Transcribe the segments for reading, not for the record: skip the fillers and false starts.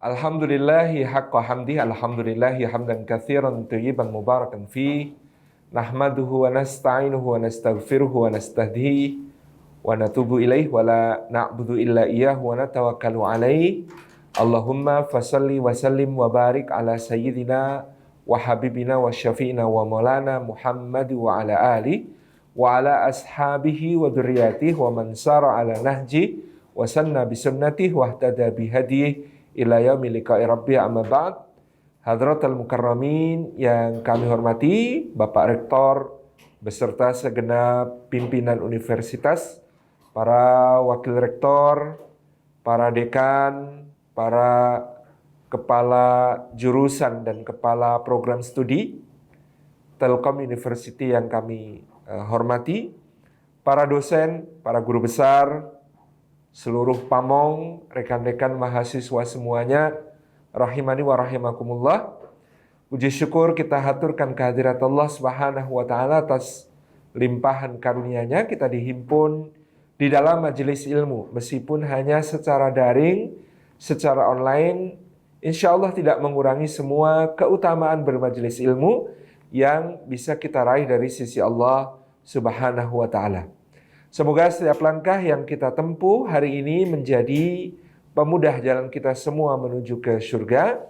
Alhamdulillahi haqqa hamdi, alhamdulillahi hamdan katsiran thayyiban mubarakan fi, nahmaduhu wa nasta'inuhu wa nastaghfiruhu wa nastahdihi wa natubu ilaih wa la na'budu illa iyyahu wa natawakkalu alaih. Allahumma fasalli wa sallim wa barik ala sayyidina wa habibina wa syafi'ina wa maulana Muhammad wa ala ali wa ala ashabihi wa dzurriyyatihi wa man sara ala nahji wa sanna bi sunnatihi wa ihtada bi hadihi ila yaumil liqa'i rabbi, amma ba'd. Hadratal mukarramin yang kami hormati, Bapak Rektor beserta segenap pimpinan universitas, para wakil rektor, para dekan, para kepala jurusan dan kepala program studi Telkom University yang kami hormati, para dosen, para guru besar, seluruh pamong, rekan-rekan mahasiswa semuanya, rahimani wa rahimakumullah. Puji syukur kita haturkan kehadirat Allah Subhanahu wa taala atas limpahan karunia-Nya kita dihimpun di dalam majelis ilmu, meskipun hanya secara daring, secara online, insya Allah tidak mengurangi semua keutamaan bermajelis ilmu yang bisa kita raih dari sisi Allah Subhanahu wa taala. Semoga setiap langkah yang kita tempuh hari ini menjadi pemudah jalan kita semua menuju ke surga.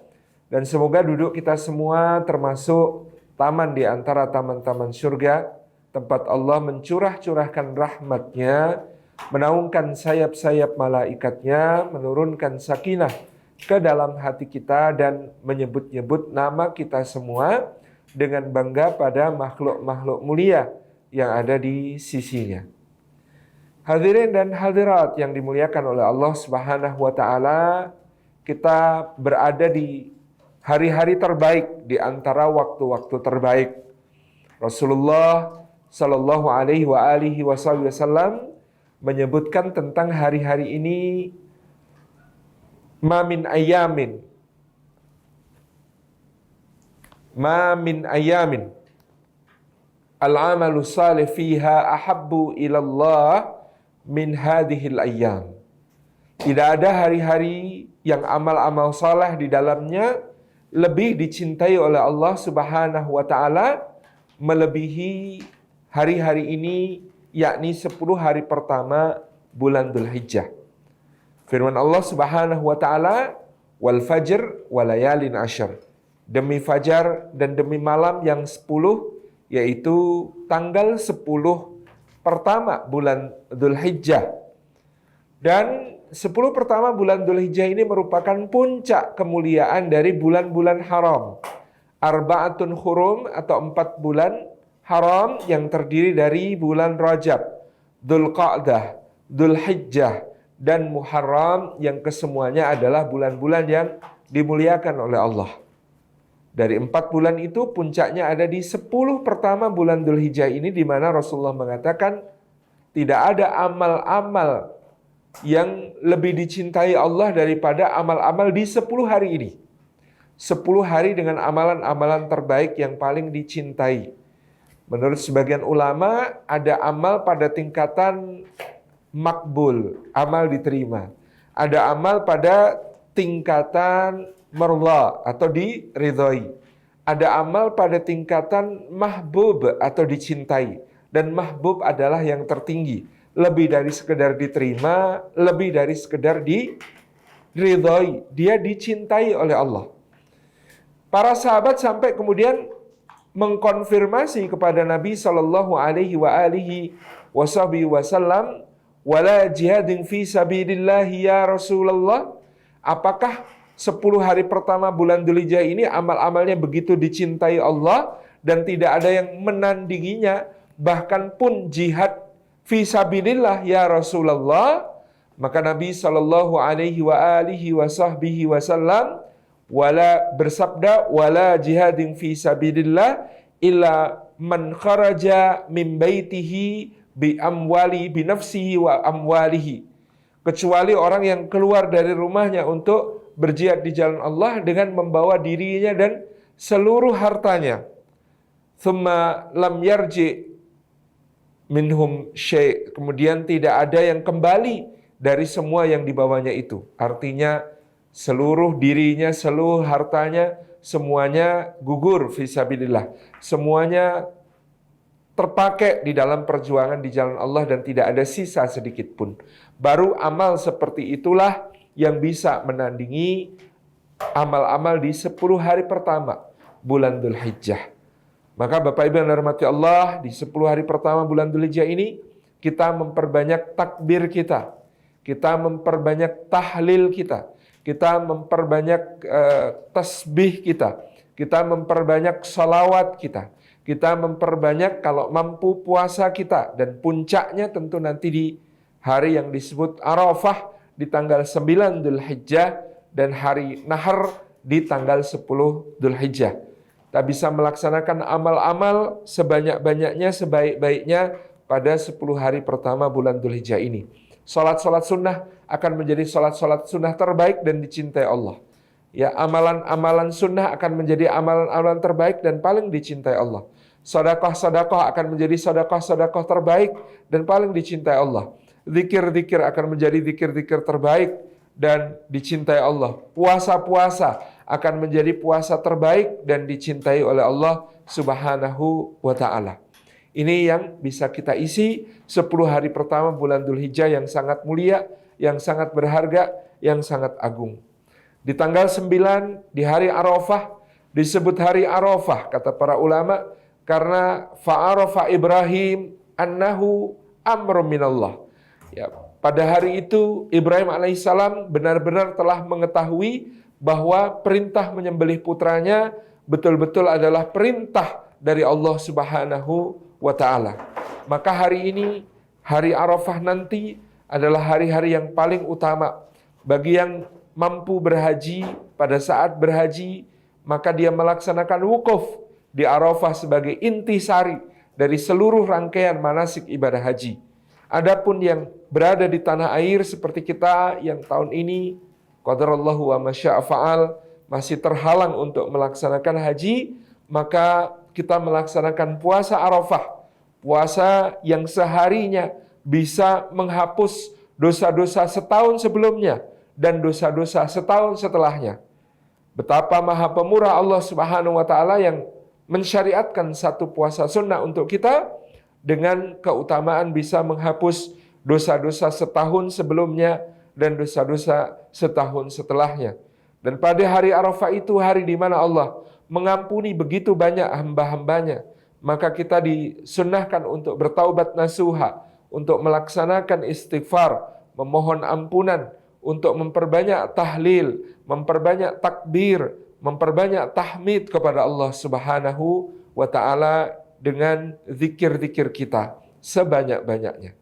Dan semoga duduk kita semua termasuk taman di antara taman-taman surga, tempat Allah mencurah-curahkan rahmat-Nya, menaungkan sayap-sayap malaikatnya, menurunkan sakinah ke dalam hati kita dan menyebut-nyebut nama kita semua dengan bangga pada makhluk-makhluk mulia yang ada di sisinya. Hadirin dan hadirat yang dimuliakan oleh Allah Subhanahu wa taala, kita berada di hari-hari terbaik di antara waktu-waktu terbaik. Rasulullah sallallahu alaihi wa alihi wasallam menyebutkan tentang hari-hari ini, ma min ayamin al-amalu salih fiha ahabbu ilallah min hadhil ayyam. Tidak ada hari-hari yang amal-amal saleh di dalamnya lebih dicintai oleh Allah Subhanahu wa taala melebihi hari-hari ini, yakni 10 hari pertama bulan Dzulhijjah. Firman Allah Subhanahu wa taala, wal fajr wa layalin ashr. Demi fajar dan demi malam yang 10, yaitu tanggal 10 pertama bulan Dzulhijjah. Dan 10 pertama bulan Dzulhijjah ini merupakan puncak kemuliaan dari bulan-bulan haram. Arba'atun hurum atau 4 bulan haram yang terdiri dari bulan Rajab, Dzulqa'dah, Dzulhijjah, dan Muharram yang kesemuanya adalah bulan-bulan yang dimuliakan oleh Allah. Dari 4 bulan itu puncaknya ada di 10 pertama bulan Dzulhijjah ini, di mana Rasulullah mengatakan tidak ada amal-amal yang lebih dicintai Allah daripada amal-amal di 10 hari ini. 10 hari dengan amalan-amalan terbaik yang paling dicintai. Menurut sebagian ulama ada amal pada tingkatan makbul, amal diterima. Ada amal pada tingkatan marla atau diridhoi. Ada amal pada tingkatan mahbub atau dicintai. Dan mahbub adalah yang tertinggi. Lebih dari sekedar diterima, lebih dari sekedar diridhoi. Dia dicintai oleh Allah. Para sahabat sampai kemudian mengkonfirmasi kepada Nabi sallallahu alaihi wasallam, wala jihadin fi sabilillah ya Rasulullah. Apakah 10 hari pertama bulan Dzulhijjah ini amal-amalnya begitu dicintai Allah dan tidak ada yang menandinginya, bahkan pun jihad fi sabilillah ya Rasulullah? Maka Nabi sallallahu alaihi wasallam bersabda, wala jihadin fi sabilillah illa man kharaja min baitihi bi nafsihi wa amwalihi. Kecuali orang yang keluar dari rumahnya untuk berjihad di jalan Allah dengan membawa dirinya dan seluruh hartanya. Thumma lam yarji minhum kemudian tidak ada yang kembali dari semua yang dibawanya itu. Artinya seluruh dirinya, seluruh hartanya, semuanya gugur fisabilillah. Semuanya terpakai di dalam perjuangan di jalan Allah dan tidak ada sisa sedikit pun. Baru amal seperti itulah yang bisa menandingi amal-amal di 10 hari pertama bulan Dzulhijjah. Maka Bapak Ibu yang dirahmati Allah, di 10 hari pertama bulan Dzulhijjah ini kita memperbanyak takbir kita. Kita memperbanyak tahlil kita. Kita memperbanyak tasbih kita. Kita memperbanyak salawat kita. Kita memperbanyak kalau mampu puasa kita. Dan puncaknya tentu nanti di hari yang disebut Arafah di tanggal 9 Dzulhijjah dan hari Nahar di tanggal 10 Dzulhijjah. Kita bisa melaksanakan amal-amal sebanyak-banyaknya, sebaik-baiknya pada 10 hari pertama bulan Dzulhijjah ini. Salat-salat sunnah akan menjadi salat-salat sunnah terbaik dan dicintai Allah. Ya, amalan-amalan sunnah akan menjadi amalan-amalan terbaik dan paling dicintai Allah. Sedekah-sedekah akan menjadi sedekah-sedekah terbaik dan paling dicintai Allah. Zikir-zikir akan menjadi zikir-zikir terbaik dan dicintai Allah. Puasa-puasa akan menjadi puasa terbaik dan dicintai oleh Allah Subhanahu wa ta'ala. Ini yang bisa kita isi 10 hari pertama bulan Dzulhijjah yang sangat mulia, yang sangat berharga, yang sangat agung. Di tanggal 9, di hari Arafah, disebut hari Arafah, kata para ulama, karena fa'arafa Ibrahim annahu amrun minallah. Ya, pada hari itu Ibrahim alaihissalam benar-benar telah mengetahui bahwa perintah menyembelih putranya betul-betul adalah perintah dari Allah Subhanahu wa ta'ala. Maka hari ini, hari Arafah nanti adalah hari-hari yang paling utama. Bagi yang mampu berhaji, pada saat berhaji, maka dia melaksanakan wukuf di Arafah sebagai intisari dari seluruh rangkaian manasik ibadah haji. Adapun yang berada di tanah air seperti kita yang tahun ini, qadarallahu wa masya'a fa'al, masih terhalang untuk melaksanakan haji, maka kita melaksanakan puasa Arafah. Puasa yang seharinya bisa menghapus dosa-dosa setahun sebelumnya dan dosa-dosa setahun setelahnya. Betapa maha pemurah Allah Subhanahu wa ta'ala yang mensyariatkan satu puasa sunnah untuk kita dengan keutamaan bisa menghapus dosa-dosa setahun sebelumnya dan dosa-dosa setahun setelahnya. Dan pada hari Arafah itu hari di mana Allah mengampuni begitu banyak hamba-hambanya. Maka kita disunnahkan untuk bertaubat nasuha, untuk melaksanakan istighfar, memohon ampunan, untuk memperbanyak tahlil, memperbanyak takbir, memperbanyak tahmid kepada Allah Subhanahu wa ta'ala dengan zikir-zikir kita sebanyak-banyaknya.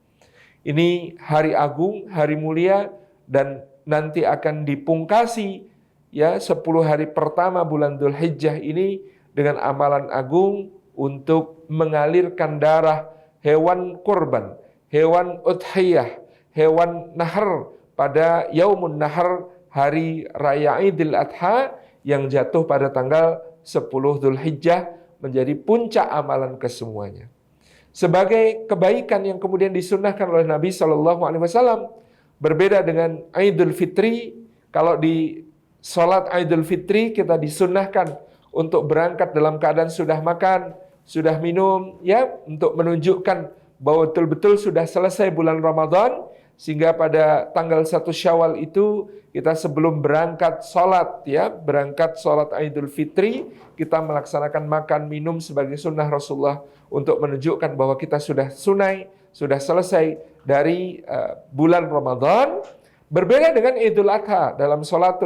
Ini hari agung, hari mulia, dan nanti akan dipungkasi ya 10 hari pertama bulan Dzulhijjah ini dengan amalan agung untuk mengalirkan darah hewan kurban, hewan udhiyah, hewan nahar pada Yaumun Nahar, hari raya Idul Adha yang jatuh pada tanggal 10 Dzulhijjah menjadi puncak amalan kesemuanya. Sebagai kebaikan yang kemudian disunnahkan oleh Nabi SAW, berbeda dengan Idul Fitri. Kalau di sholat Idul Fitri kita disunnahkan untuk berangkat dalam keadaan sudah makan, sudah minum, ya, untuk menunjukkan bahwa betul-betul sudah selesai bulan Ramadan, sehingga pada tanggal 1 Syawal itu kita sebelum berangkat sholat, ya, berangkat sholat Idul Fitri, kita melaksanakan makan minum sebagai sunnah Rasulullah untuk menunjukkan bahwa kita sudah sunai, sudah selesai dari bulan Ramadan. Berbeda dengan Idul Adha, dalam sholat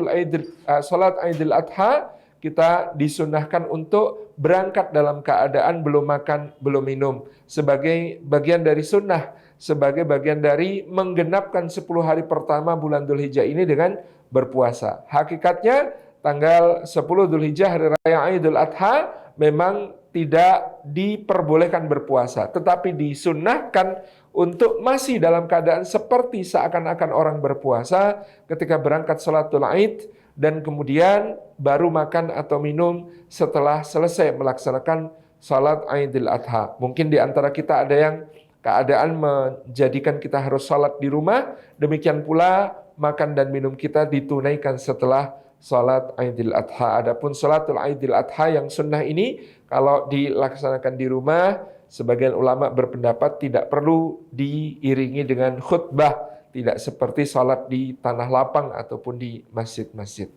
Idul Adha kita disunnahkan untuk berangkat dalam keadaan belum makan, belum minum. Sebagai bagian dari sunnah, sebagai bagian dari menggenapkan 10 hari pertama bulan Dzulhijjah ini dengan berpuasa. Hakikatnya tanggal 10 Dzulhijjah, hari raya Idul Adha, memang tidak diperbolehkan berpuasa. Tetapi disunnahkan untuk masih dalam keadaan seperti seakan-akan orang berpuasa ketika berangkat sholatul Id, dan kemudian baru makan atau minum setelah selesai melaksanakan salat Idul Adha. Mungkin di antara kita ada yang keadaan menjadikan kita harus salat di rumah, demikian pula makan dan minum kita ditunaikan setelah salat Aidil Adha. Adapun salatul Aidil Adha yang sunnah ini kalau dilaksanakan di rumah, sebagian ulama berpendapat tidak perlu diiringi dengan khutbah, tidak seperti salat di tanah lapang ataupun di masjid-masjid.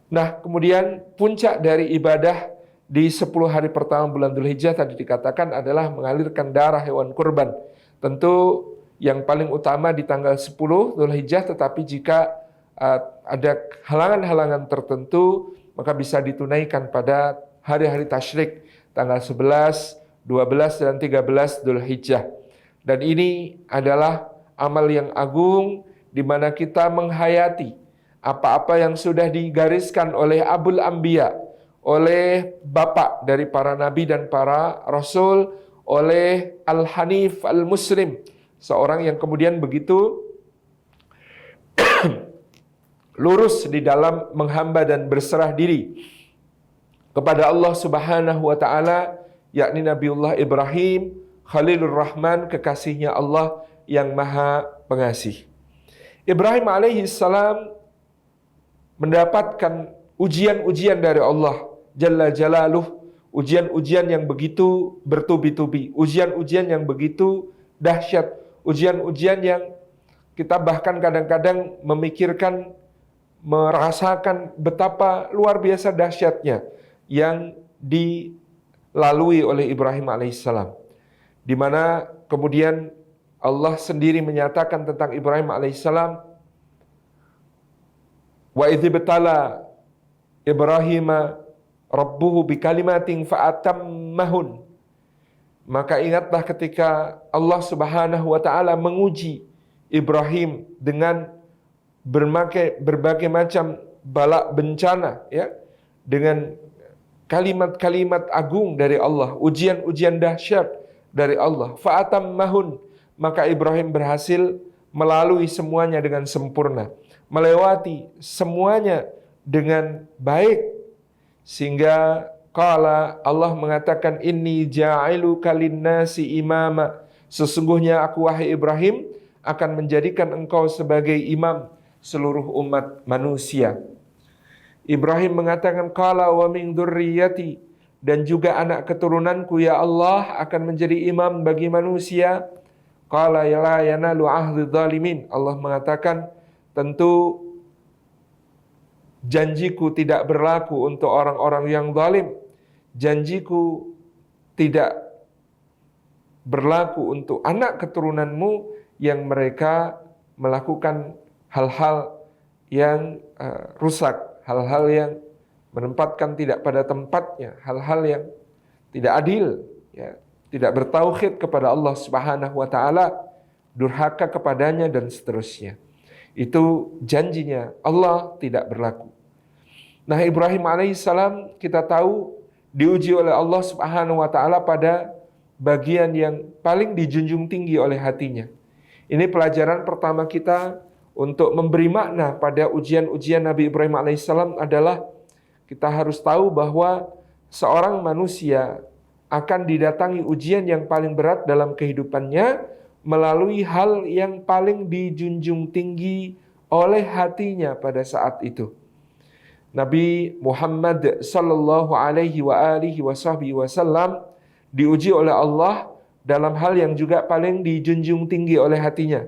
Nah, kemudian puncak dari ibadah di 10 hari pertama bulan Dzulhijjah tadi dikatakan adalah mengalirkan darah hewan kurban. Tentu yang paling utama di tanggal 10 Dzulhijjah, tetapi jika ada halangan-halangan tertentu maka bisa ditunaikan pada hari-hari tasyrik tanggal 11, 12 dan 13 Dzulhijjah. Dan ini adalah amal yang agung di mana kita menghayati apa-apa yang sudah digariskan oleh Abul Anbiya, oleh bapak dari para nabi dan para rasul, oleh Al-Hanif Al-Muslim, seorang yang kemudian begitu lurus di dalam menghamba dan berserah diri kepada Allah Subhanahu wa taala, yakni Nabiullah Ibrahim Khalilur Rahman, kekasihnya Allah yang Maha Pengasih. Ibrahim alaihi salam mendapatkan ujian-ujian dari Allah Jalla Jalaluh, ujian-ujian yang begitu bertubi-tubi, ujian-ujian yang begitu dahsyat, ujian-ujian yang kita bahkan kadang-kadang memikirkan, merasakan betapa luar biasa dahsyatnya yang dilalui oleh Ibrahim alaihissalam, di mana kemudian Allah sendiri menyatakan tentang Ibrahim alaihissalam, wa idh ibtala Ibrahima rabbuhu bikalimatin fa'atammahun. Maka ingatlah ketika Allah Subhanahu wa taala menguji Ibrahim dengan berbagai macam bala bencana, ya, dengan kalimat-kalimat agung dari Allah, ujian-ujian dahsyat dari Allah. Fa'atammahun, maka Ibrahim berhasil melalui semuanya dengan sempurna, melewati semuanya dengan baik, sehingga qala, Allah mengatakan, inni ja'iluka linnasi imama, sesungguhnya aku wahai Ibrahim akan menjadikan engkau sebagai imam seluruh umat manusia. Ibrahim mengatakan qala wa min dzurriyyati, dan juga anak keturunanku ya Allah akan menjadi imam bagi manusia. Qala ya la yanalu ahdi dzalimin, Allah mengatakan tentu janjiku tidak berlaku untuk orang-orang yang zalim, janjiku tidak berlaku untuk anak keturunanmu yang mereka melakukan hal-hal yang rusak, hal-hal yang menempatkan tidak pada tempatnya, hal-hal yang tidak adil, ya, tidak bertauhid kepada Allah Subhanahu wa taala, durhaka kepadanya dan seterusnya. Itu janjinya Allah tidak berlaku. Nah, Ibrahim alaihissalam kita tahu diuji oleh Allah Subhanahu wa taala pada bagian yang paling dijunjung tinggi oleh hatinya. Ini pelajaran pertama kita untuk memberi makna pada ujian-ujian Nabi Ibrahim alaihissalam adalah kita harus tahu bahwa seorang manusia akan didatangi ujian yang paling berat dalam kehidupannya melalui hal yang paling dijunjung tinggi oleh hatinya pada saat itu. Nabi Muhammad sallallahu alaihi wa alihi wasallam diuji oleh Allah dalam hal yang juga paling dijunjung tinggi oleh hatinya.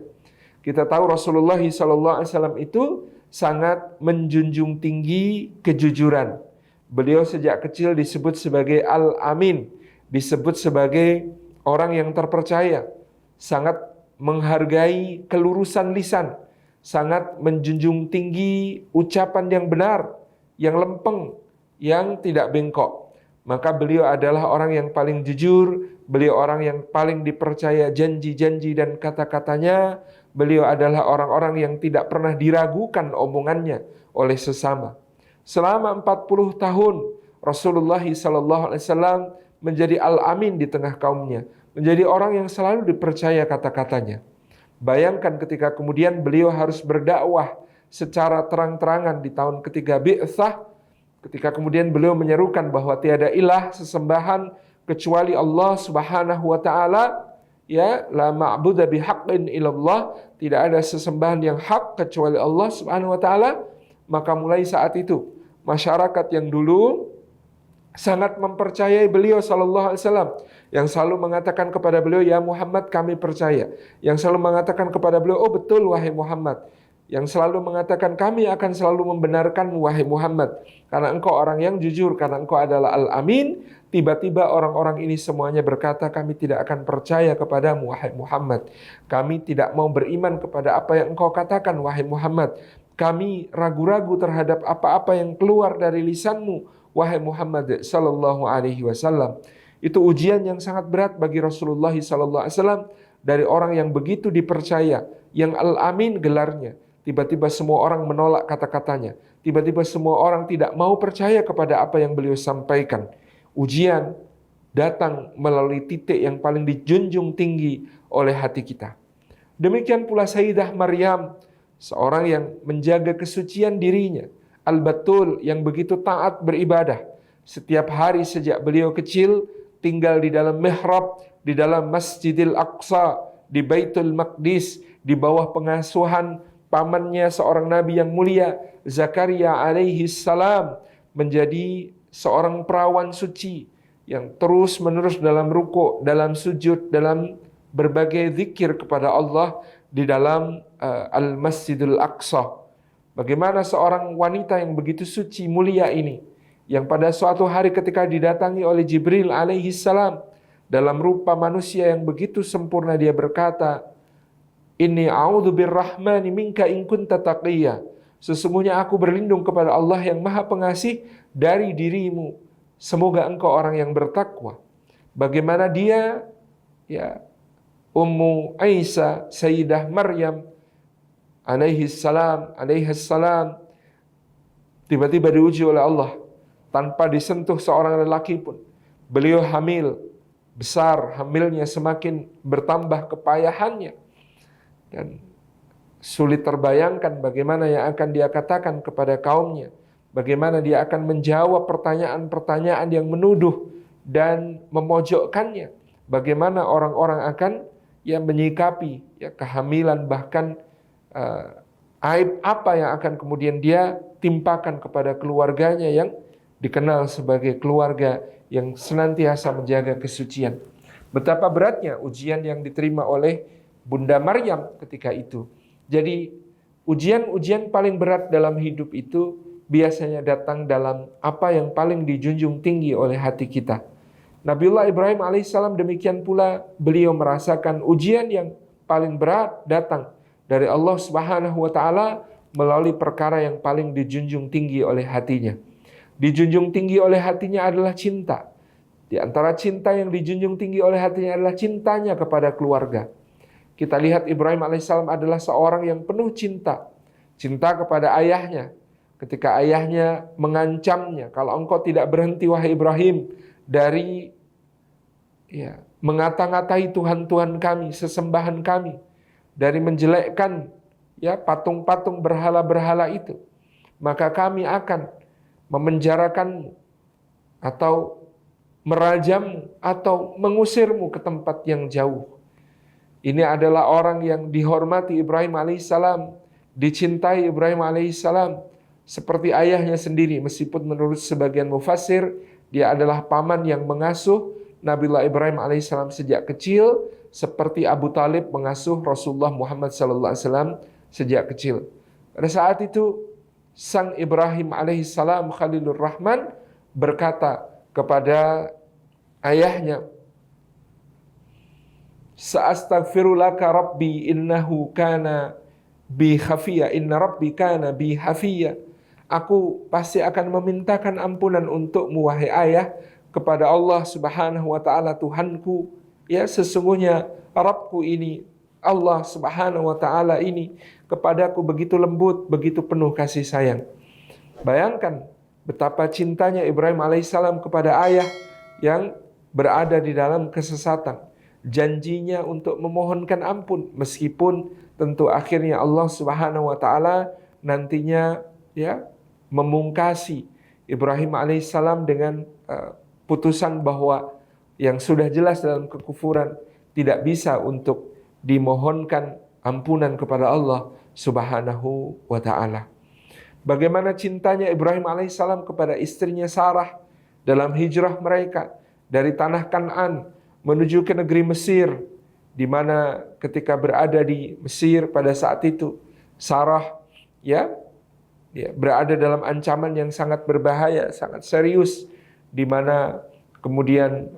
Kita tahu Rasulullah sallallahu alaihi wasallam itu sangat menjunjung tinggi kejujuran. Beliau sejak kecil disebut sebagai Al-Amin, disebut sebagai orang yang terpercaya, sangat menghargai kelurusan lisan, sangat menjunjung tinggi ucapan yang benar, yang lempeng, yang tidak bengkok. Maka beliau adalah orang yang paling jujur, beliau orang yang paling dipercaya janji-janji dan kata-katanya, beliau adalah orang-orang yang tidak pernah diragukan omongannya oleh sesama. Selama 40 tahun Rasulullah SAW menjadi Al-Amin di tengah kaumnya, menjadi orang yang selalu dipercaya kata-katanya. Bayangkan ketika kemudian beliau harus berdakwah secara terang-terangan di tahun ketiga Bi'tsah, ketika kemudian beliau menyerukan bahwa tiada ilah sesembahan kecuali Allah Subhanahu wa taala, ya la ma'budu bihaqqin illallah, tidak ada sesembahan yang hak kecuali Allah Subhanahu wa taala. Maka mulai saat itu masyarakat yang dulu sangat mempercayai beliau sallallahu alaihi wasallam, yang selalu mengatakan kepada beliau, ya Muhammad kami percaya, yang selalu mengatakan kepada beliau, oh betul wahai Muhammad, yang selalu mengatakan kami akan selalu membenarkanmu wahai Muhammad, karena engkau orang yang jujur, karena engkau adalah Al-Amin. Tiba-tiba orang-orang ini semuanya berkata, kami tidak akan percaya kepadamu wahai Muhammad, kami tidak mau beriman kepada apa yang engkau katakan wahai Muhammad, kami ragu-ragu terhadap apa-apa yang keluar dari lisanmu wahai Muhammad sallallahu alaihi wasallam. Itu ujian yang sangat berat bagi Rasulullah sallallahu alaihi wasallam, dari orang yang begitu dipercaya, yang Al-Amin gelarnya. Tiba-tiba semua orang menolak kata-katanya. Tiba-tiba semua orang tidak mau percaya kepada apa yang beliau sampaikan. Ujian datang melalui titik yang paling dijunjung tinggi oleh hati kita. Demikian pula Sayyidah Maryam, seorang yang menjaga kesucian dirinya, Al-Batul, yang begitu taat beribadah. Setiap hari sejak beliau kecil tinggal di dalam mihrab, di dalam Masjidil Aqsa, di Baitul Maqdis, di bawah pengasuhan pamannya seorang nabi yang mulia, Zakaria alaihi salam, menjadi seorang perawan suci yang terus-menerus dalam rukuk, dalam sujud, dalam berbagai zikir kepada Allah di dalam Al-Masjidil Aqsa. Bagaimana seorang wanita yang begitu suci mulia ini, yang pada suatu hari ketika didatangi oleh Jibril alaihi salam dalam rupa manusia yang begitu sempurna, dia berkata, Inni a'udzu birrahmani minka in kunta taqiyya. Sesungguhnya aku berlindung kepada Allah yang Maha Pengasih dari dirimu, semoga engkau orang yang bertakwa. Bagaimana dia, ya, Ummu Aisyah, Sayyidah Maryam alaihi salam, tiba-tiba diuji oleh Allah tanpa disentuh seorang lelaki pun. Beliau hamil, besar, hamilnya semakin bertambah kepayahannya, dan sulit terbayangkan bagaimana yang akan dia katakan kepada kaumnya, bagaimana dia akan menjawab pertanyaan-pertanyaan yang menuduh dan memojokkannya, bagaimana orang-orang akan menyikapi kehamilan, bahkan aib apa yang akan kemudian dia timpakan kepada keluarganya yang dikenal sebagai keluarga yang senantiasa menjaga kesucian. Betapa beratnya ujian yang diterima oleh Bunda Maryam ketika itu. Jadi ujian-ujian paling berat dalam hidup itu biasanya datang dalam apa yang paling dijunjung tinggi oleh hati kita. Nabiullah Ibrahim alaihissalam demikian pula, beliau merasakan ujian yang paling berat datang dari Allah Subhanahu wa taala melalui perkara yang paling dijunjung tinggi oleh hatinya. Dijunjung tinggi oleh hatinya adalah cinta. Di antara cinta yang dijunjung tinggi oleh hatinya adalah cintanya kepada keluarga. Kita lihat Ibrahim alaihissalam adalah seorang yang penuh cinta. Cinta kepada ayahnya. Ketika ayahnya mengancamnya, kalau engkau tidak berhenti wahai Ibrahim dari mengata-ngatai Tuhan-Tuhan kami, sesembahan kami, dari menjelekkan patung-patung berhala-berhala itu, maka kami akan memenjarakanmu atau merajammu atau mengusirmu ke tempat yang jauh. Ini adalah orang yang dihormati Ibrahim alaihissalam, dicintai Ibrahim alaihissalam seperti ayahnya sendiri, meskipun menurut sebagian mufassir dia adalah paman yang mengasuh Nabiullah Ibrahim alaihissalam sejak kecil, seperti Abu Talib mengasuh Rasulullah Muhammad SAW sejak kecil. Pada saat itu sang Ibrahim alaihissalam Khalilur Rahman berkata kepada ayahnya, Sa'astaghfirulaka Rabbi innahu kana bi khafiya, inna Rabbi kana bi hafiya. Aku pasti akan memintakan ampunan untukmu wahai ayah kepada Allah Subhanahu wa taala Tuhanku. Ya, sesungguhnya Rabbku ini, Allah Subhanahu wa taala ini kepadaku begitu lembut, begitu penuh kasih sayang. Bayangkan betapa cintanya Ibrahim alaihissalam kepada ayah yang berada di dalam kesesatan. Janjinya untuk memohonkan ampun, meskipun tentu akhirnya Allah Subhanahu wa taala nantinya memungkasi Ibrahim alaihissalam dengan putusan bahwa yang sudah jelas dalam kekufuran, tidak bisa untuk dimohonkan ampunan kepada Allah Subhanahu wa ta'ala. Bagaimana cintanya Ibrahim alaihissalam kepada istrinya Sarah dalam hijrah mereka dari tanah Kan'an menuju ke negeri Mesir, di mana ketika berada di Mesir pada saat itu Sarah ya berada dalam ancaman yang sangat berbahaya, sangat serius, di mana kemudian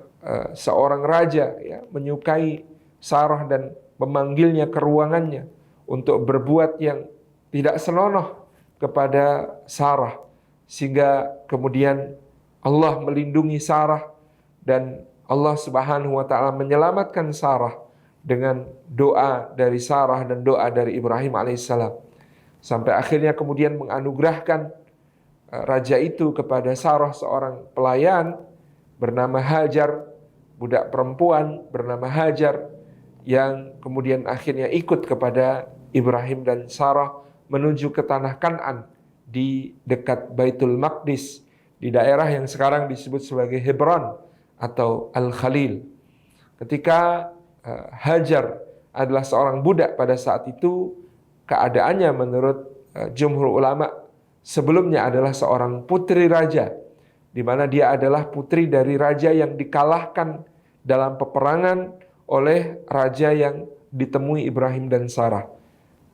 seorang raja menyukai Sarah dan memanggilnya ke ruangannya untuk berbuat yang tidak senonoh kepada Sarah, sehingga kemudian Allah melindungi Sarah dan Allah Subhanahu wa ta'ala menyelamatkan Sarah dengan doa dari Sarah dan doa dari Ibrahim alaihissalam, sampai akhirnya kemudian menganugerahkan raja itu kepada Sarah seorang pelayan bernama Hajar, budak perempuan bernama Hajar, yang kemudian akhirnya ikut kepada Ibrahim dan Sarah menuju ke tanah Kan'an di dekat Baitul Maqdis, di daerah yang sekarang disebut sebagai Hebron atau Al-Khalil. Ketika Hajar adalah seorang budak pada saat itu, keadaannya menurut jumhur ulama sebelumnya adalah seorang putri raja, di mana dia adalah putri dari raja yang dikalahkan dalam peperangan oleh raja yang ditemui Ibrahim dan Sarah.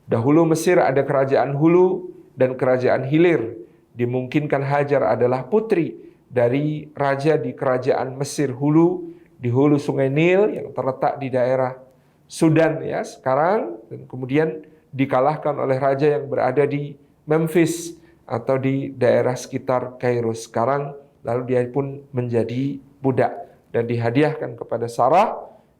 Dahulu Mesir ada kerajaan Hulu dan kerajaan Hilir. Dimungkinkan Hajar adalah putri dari raja di kerajaan Mesir Hulu, di hulu sungai Nil yang terletak di daerah Sudan sekarang, dan kemudian dikalahkan oleh raja yang berada di Memphis atau di daerah sekitar Kairo sekarang. Lalu dia pun menjadi budak dan dihadiahkan kepada Sarah,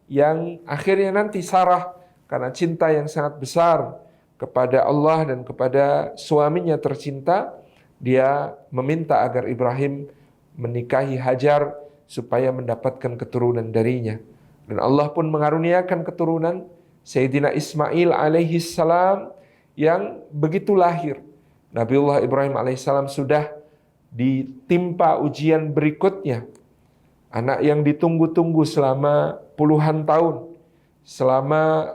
yang akhirnya nanti Sarah karena cinta yang sangat besar kepada Allah dan kepada suaminya tercinta, dia meminta agar Ibrahim menikahi Hajar supaya mendapatkan keturunan darinya. Dan Allah pun mengaruniakan keturunan Sayyidina Ismail alaihi salam yang begitu lahir. Nabiullah Ibrahim alaihissalam sudah ditimpa ujian berikutnya. Anak yang ditunggu-tunggu selama puluhan tahun, selama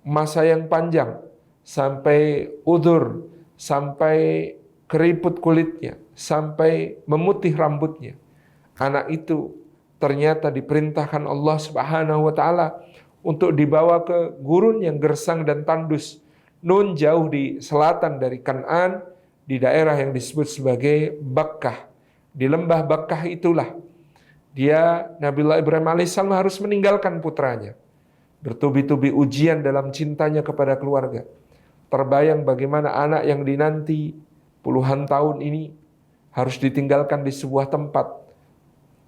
masa yang panjang, sampai udur, sampai keriput kulitnya, sampai memutih rambutnya. Anak itu ternyata diperintahkan Allah Subhanahu wa ta'ala untuk dibawa ke gurun yang gersang dan tandus, Nun, jauh di selatan dari Kan'an, di daerah yang disebut sebagai Bakkah. Di lembah Bakkah itulah Nabiullah Ibrahim alaihissalam harus meninggalkan putranya. Bertubi-tubi ujian dalam cintanya kepada keluarga. Terbayang bagaimana anak yang dinanti puluhan tahun ini harus ditinggalkan di sebuah tempat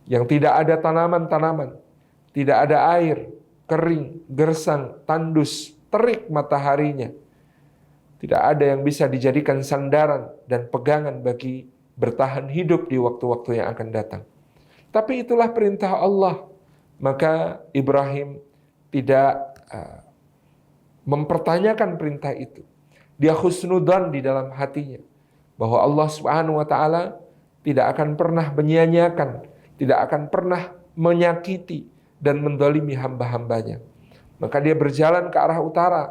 yang tidak ada tanaman-tanaman, tidak ada air, kering, gersang, tandus, terik mataharinya. Tidak ada yang bisa dijadikan sandaran dan pegangan bagi bertahan hidup di waktu-waktu yang akan datang. Tapi itulah perintah Allah. Maka Ibrahim tidak mempertanyakan perintah itu. Dia husnudzan di dalam hatinya bahwa Allah Subhanahu wa ta'ala tidak akan pernah menyia-nyiakan, tidak akan pernah menyakiti dan mendolimi hamba-hambanya. Maka dia berjalan ke arah utara,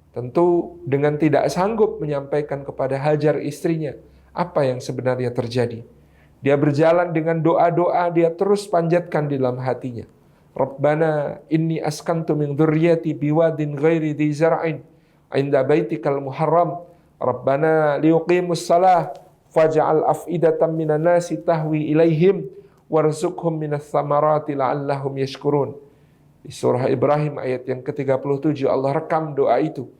tentu dengan tidak sanggup menyampaikan kepada Hajar istrinya apa yang sebenarnya terjadi. Dia berjalan dengan doa-doa, dia terus panjatkan di dalam hatinya. Rabbana inni askantu min dzurriyyati biwadin ghairi dzi zar'in 'inda baitikal muharram. Rabbana liyuqimus shalah faj'al af'idatan minan nasi tahwi ilaihim warzuqhum minas tsamarati la'allahum yashkurun. Di surah Ibrahim ayat yang ke-37 Allah rekam doa itu.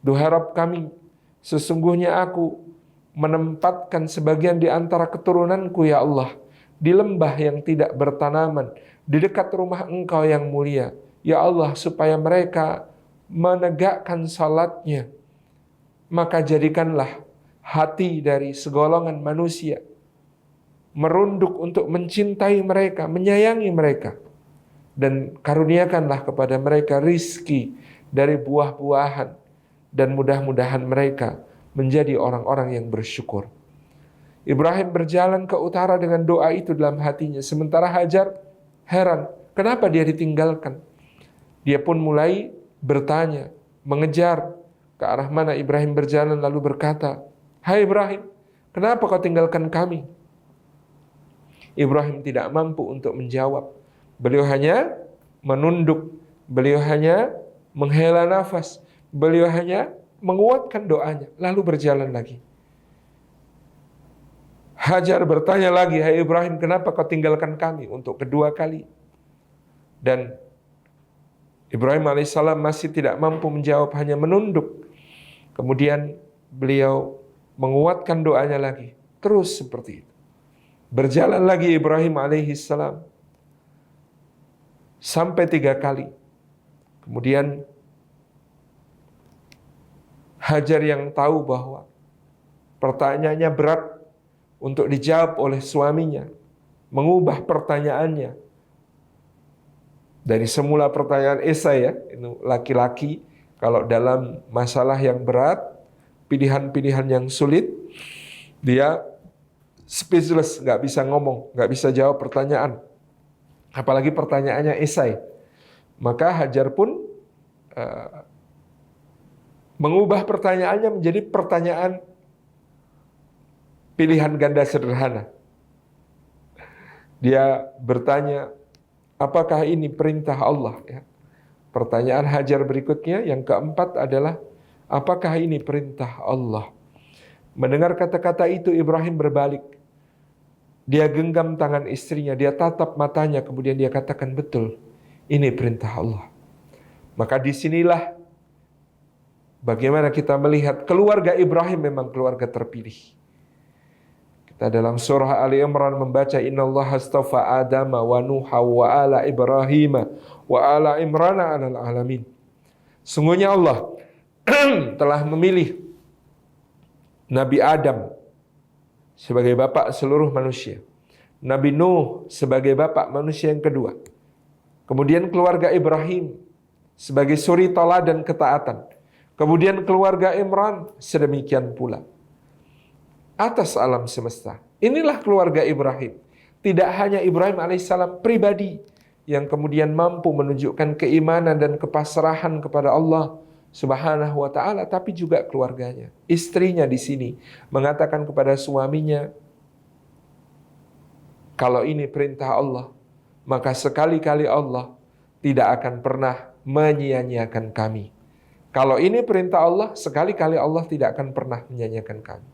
Duhai Rabb kami, sesungguhnya aku menempatkan sebagian di antara keturunanku ya Allah di lembah yang tidak bertanaman, di dekat rumah Engkau yang mulia. Ya Allah, supaya mereka menegakkan salatnya. Maka jadikanlah hati dari segolongan manusia merunduk untuk mencintai mereka, menyayangi mereka. Dan karuniakanlah kepada mereka rizki dari buah-buahan. Dan mudah-mudahan mereka menjadi orang-orang yang bersyukur. Ibrahim berjalan ke utara dengan doa itu dalam hatinya. Sementara Hajar heran, kenapa dia ditinggalkan? Dia pun mulai bertanya, mengejar ke arah mana Ibrahim berjalan, lalu berkata, "Hai Ibrahim, kenapa kau tinggalkan kami?" Ibrahim tidak mampu untuk menjawab. Beliau hanya menunduk, beliau hanya menghela nafas, beliau hanya menguatkan doanya, lalu berjalan lagi. Hajar bertanya lagi, "Hai Ibrahim, kenapa kau tinggalkan kami?" untuk kedua kali. Dan Ibrahim alaihissalam masih tidak mampu menjawab, hanya menunduk. Kemudian beliau menguatkan doanya lagi. Terus seperti itu. Berjalan lagi Ibrahim alaihissalam sampai 3 kali. Kemudian Hajar yang tahu bahwa pertanyaannya berat untuk dijawab oleh suaminya, mengubah pertanyaannya. Dari semula pertanyaan esai, ya, itu laki-laki kalau dalam masalah yang berat, pilihan-pilihan yang sulit, dia speechless, nggak bisa ngomong, nggak bisa jawab pertanyaan. Apalagi pertanyaannya esai. Maka Hajar pun mengubah pertanyaannya menjadi pertanyaan pilihan ganda sederhana. Dia bertanya, apakah ini perintah Allah? Ya. Pertanyaan Hajar berikutnya, yang keempat adalah, apakah ini perintah Allah? Mendengar kata-kata itu, Ibrahim berbalik. Dia genggam tangan istrinya, dia tatap matanya, kemudian dia katakan, betul, ini perintah Allah. Maka disinilah bagaimana kita melihat keluarga Ibrahim memang keluarga terpilih. Kita dalam surah Ali Imran membaca, innallaha astafa Adama wa Nuha wa ala Ibrahim wa ala Imran alal alamin. Sungguhnya Allah telah memilih Nabi Adam sebagai bapak seluruh manusia, Nabi Nuh sebagai bapak manusia yang kedua, kemudian keluarga Ibrahim sebagai suri teladan ketaatan, kemudian keluarga Imran sedemikian pula. Atas alam semesta, inilah keluarga Ibrahim. Tidak hanya Ibrahim alaihissalam pribadi yang kemudian mampu menunjukkan keimanan dan kepasrahan kepada Allah Subhanahu wa ta'ala, tapi juga keluarganya. Istrinya di sini mengatakan kepada suaminya, kalau ini perintah Allah, maka sekali-kali Allah tidak akan pernah menyia-nyiakan kami. Kalau ini perintah Allah, sekali-kali Allah tidak akan pernah menyia-nyiakan kami.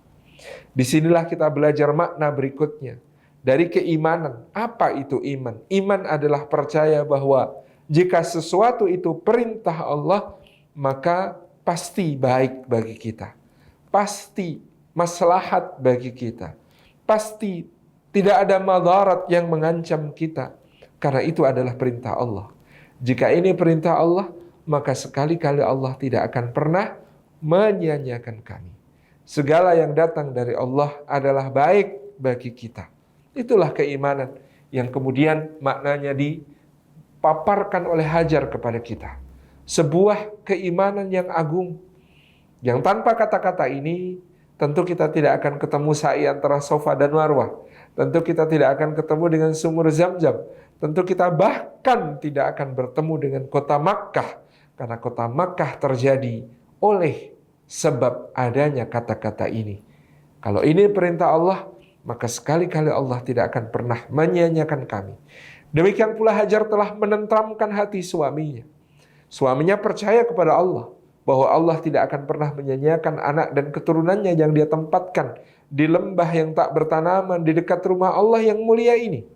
Disinilah kita belajar makna berikutnya dari keimanan. Apa itu iman? Iman adalah percaya bahwa jika sesuatu itu perintah Allah, maka pasti baik bagi kita, pasti maslahat bagi kita, pasti tidak ada madarat yang mengancam kita, karena itu adalah perintah Allah. Jika ini perintah Allah, maka sekali-kali Allah tidak akan pernah menyia-nyiakan kami. Segala yang datang dari Allah adalah baik bagi kita. Itulah keimanan yang kemudian maknanya dipaparkan oleh Hajar kepada kita. Sebuah keimanan yang agung, yang tanpa kata-kata ini tentu kita tidak akan ketemu sa'i antara Safa dan Marwah. Tentu kita tidak akan ketemu dengan sumur Zam-Zam. Tentu kita bahkan tidak akan bertemu dengan kota Makkah, karena kota Makkah terjadi oleh sebab adanya kata-kata ini. Kalau ini perintah Allah, maka sekali-kali Allah tidak akan pernah menyia-nyiakan kami. Demikian pula Hajar telah menentramkan hati suaminya. Suaminya percaya kepada Allah, bahwa Allah tidak akan pernah menyia-nyiakan anak dan keturunannya yang dia tempatkan di lembah yang tak bertanaman di dekat rumah Allah yang mulia ini.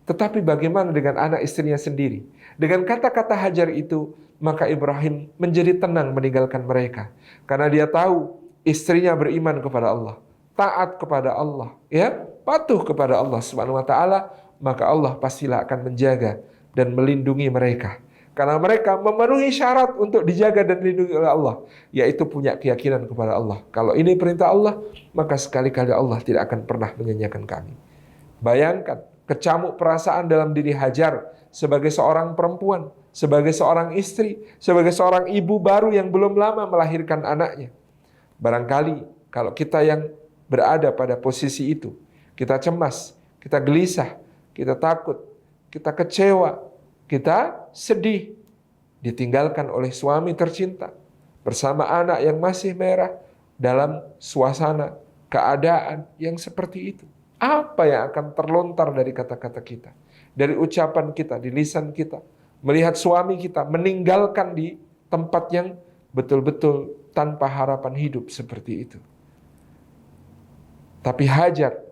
Tetapi bagaimana dengan anak istrinya sendiri? Dengan kata-kata Hajar itu, maka Ibrahim menjadi tenang meninggalkan mereka. Karena dia tahu istrinya beriman kepada Allah, taat kepada Allah, ya, patuh kepada Allah Subhanahu wa taala, maka Allah pastilah akan menjaga dan melindungi mereka. Karena mereka memenuhi syarat untuk dijaga dan dilindungi oleh Allah, yaitu punya keyakinan kepada Allah. Kalau ini perintah Allah, maka sekali-kali Allah tidak akan pernah menyia-nyiakan kami. Bayangkan kecamuk perasaan dalam diri Hajar sebagai seorang perempuan, sebagai seorang istri, sebagai seorang ibu baru yang belum lama melahirkan anaknya. Barangkali kalau kita yang berada pada posisi itu, kita cemas, kita gelisah, kita takut, kita kecewa, kita sedih. ditinggalkan oleh suami tercinta bersama anak yang masih merah dalam suasana keadaan yang seperti itu. Apa yang akan terlontar dari kata-kata kita, dari ucapan kita, di lisan kita, melihat suami kita meninggalkan di tempat yang betul-betul tanpa harapan hidup seperti itu. Tapi Hajar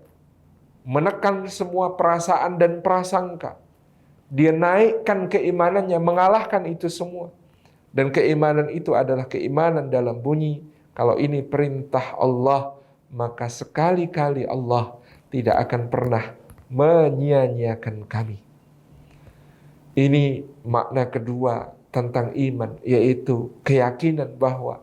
menekan semua perasaan dan prasangka. Dia naikkan keimanannya, mengalahkan itu semua. Dan keimanan itu adalah keimanan dalam bunyi, kalau ini perintah Allah, maka sekali-kali Allah tidak akan pernah menyia-nyiakan kami. Ini makna kedua tentang iman, yaitu keyakinan bahwa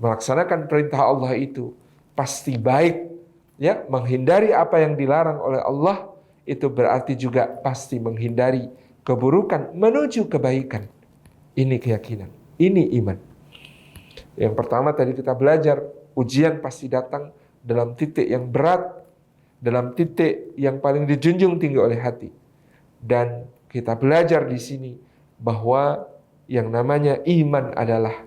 melaksanakan perintah Allah itu pasti baik. Ya, menghindari apa yang dilarang oleh Allah itu berarti juga pasti menghindari keburukan menuju kebaikan. Ini keyakinan, ini iman. Yang pertama tadi kita belajar, ujian pasti datang dalam titik yang berat, dalam titik yang paling dijunjung tinggi oleh hati. Dan kita belajar di sini bahwa yang namanya iman adalah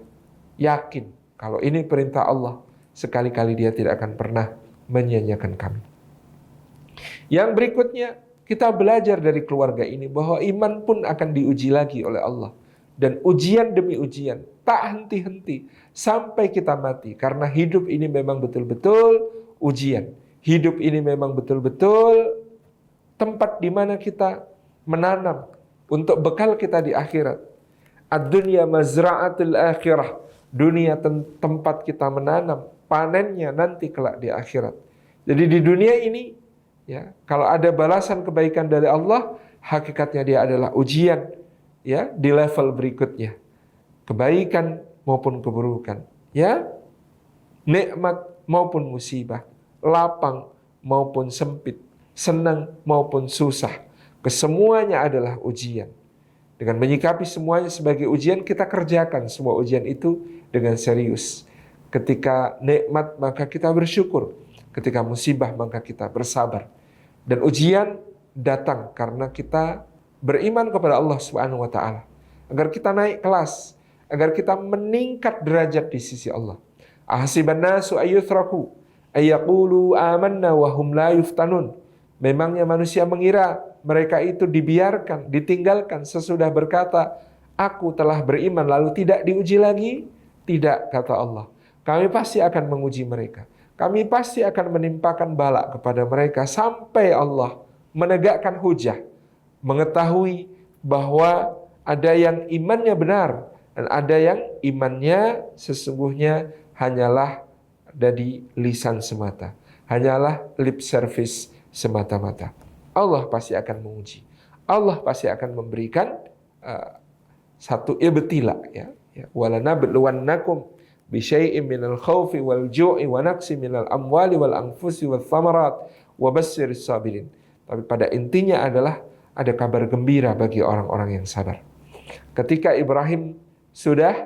yakin kalau ini perintah Allah, sekali-kali Dia tidak akan pernah menyia-nyiakan kami. Yang berikutnya, kita belajar dari keluarga ini bahwa iman pun akan diuji lagi oleh Allah. Dan ujian demi ujian, tak henti-henti sampai kita mati. Karena hidup ini memang betul-betul ujian. Hidup ini memang betul-betul tempat di mana kita menanam untuk bekal kita di akhirat. Ad-dunya mazra'atul akhirah. Dunia tempat kita menanam, panennya nanti kelak di akhirat. Jadi di dunia ini, ya, kalau ada balasan kebaikan dari Allah, hakikatnya dia adalah ujian, ya, di level berikutnya. Kebaikan maupun keburukan, ya, nikmat maupun musibah, lapang maupun sempit, senang maupun susah, kesemuanya adalah ujian. Dengan menyikapi semuanya sebagai ujian, kita kerjakan semua ujian itu dengan serius. Ketika nikmat maka kita bersyukur, ketika musibah maka kita bersabar. Dan ujian datang karena kita beriman kepada Allah Subhanahu wa taala, agar kita naik kelas, agar kita meningkat derajat di sisi Allah. Ahasiban nasu ayyutraku ayyaqulu amanna wa hum la yuftanun. Memangnya manusia mengira mereka itu dibiarkan, ditinggalkan sesudah berkata, aku telah beriman lalu tidak diuji lagi? Tidak, kata Allah. Kami pasti akan menguji mereka. Kami pasti akan menimpakan bala kepada mereka sampai Allah menegakkan hujah, mengetahui bahwa ada yang imannya benar dan ada yang imannya sesungguhnya hanyalah dari lisan semata, hanyalah lip service semata-mata. Allah pasti akan menguji. Allah pasti akan memberikan satu ibtila, ya. Walanabluwannakum bisyai'in minal khaufi wal ju'i wa naqsi minal amwali wal anfusi wal thamarat wa basyyiris sabirin. Tapi pada intinya adalah ada kabar gembira bagi orang-orang yang sabar. Ketika Ibrahim sudah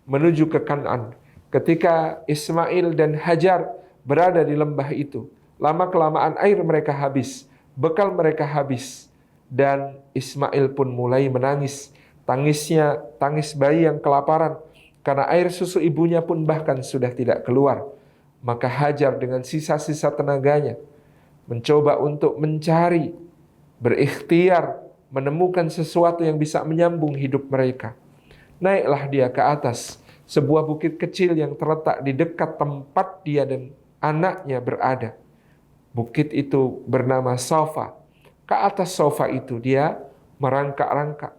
menuju ke Kan'an, ketika Ismail dan Hajar berada di lembah itu, lama-kelamaan air mereka habis, bekal mereka habis, dan Ismail pun mulai menangis. Tangisnya tangis bayi yang kelaparan, karena air susu ibunya pun bahkan sudah tidak keluar. Maka Hajar dengan sisa-sisa tenaganya mencoba untuk mencari, berikhtiar, menemukan sesuatu yang bisa menyambung hidup mereka. Naiklah dia ke atas sebuah bukit kecil yang terletak di dekat tempat dia dan anaknya berada. Bukit itu bernama Safa. Ke atas Safa itu dia merangkak-rangkak,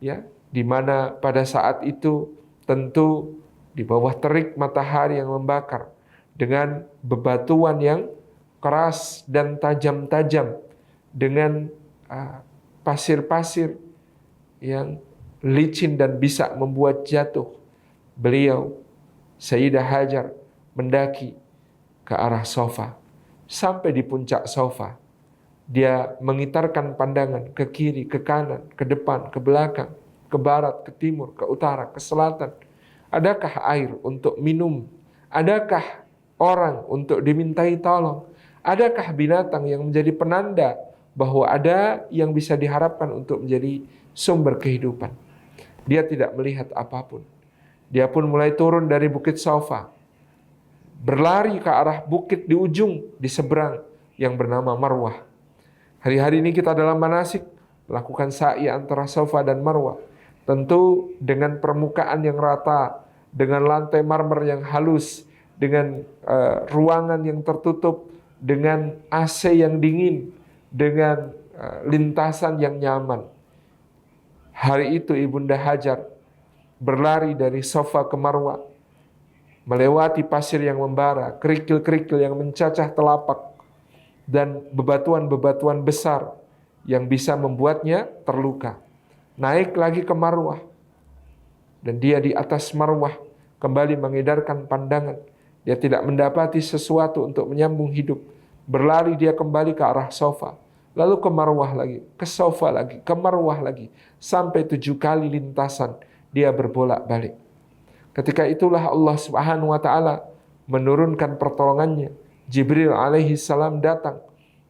ya, di mana pada saat itu tentu di bawah terik matahari yang membakar dengan bebatuan yang keras dan tajam-tajam, dengan pasir-pasir yang licin dan bisa membuat jatuh. Beliau, Sayyidah Hajar, mendaki ke arah Safa. Sampai di puncak Safa, dia mengitarkan pandangan ke kiri, ke kanan, ke depan, ke belakang, ke barat, ke timur, ke utara, ke selatan. Adakah air untuk minum? Adakah orang untuk dimintai tolong? Adakah binatang yang menjadi penanda bahwa ada yang bisa diharapkan untuk menjadi sumber kehidupan? Dia tidak melihat apapun. Dia pun mulai turun dari Bukit Safa, berlari ke arah bukit di ujung, di seberang yang bernama Marwah. Hari-hari ini kita dalam manasik melakukan sa'i antara Safa dan Marwah. Tentu dengan permukaan yang rata, dengan lantai marmer yang halus, dengan ruangan yang tertutup, dengan AC yang dingin, dengan lintasan yang nyaman. Hari itu Ibunda Hajar berlari dari Safa ke Marwah, melewati pasir yang membara, kerikil-kerikil yang mencacah telapak, dan bebatuan-bebatuan besar yang bisa membuatnya terluka. Naik lagi ke Marwah, dan dia di atas Marwah kembali mengedarkan pandangan. Dia tidak mendapati sesuatu untuk menyambung hidup. Berlari dia kembali ke arah Safa, lalu ke Marwah lagi, ke Safa lagi, ke Marwah lagi, sampai 7 kali lintasan dia berbolak-balik. Ketika itulah Allah Subhanahu wa taala menurunkan pertolongannya. Jibril alaihi salam datang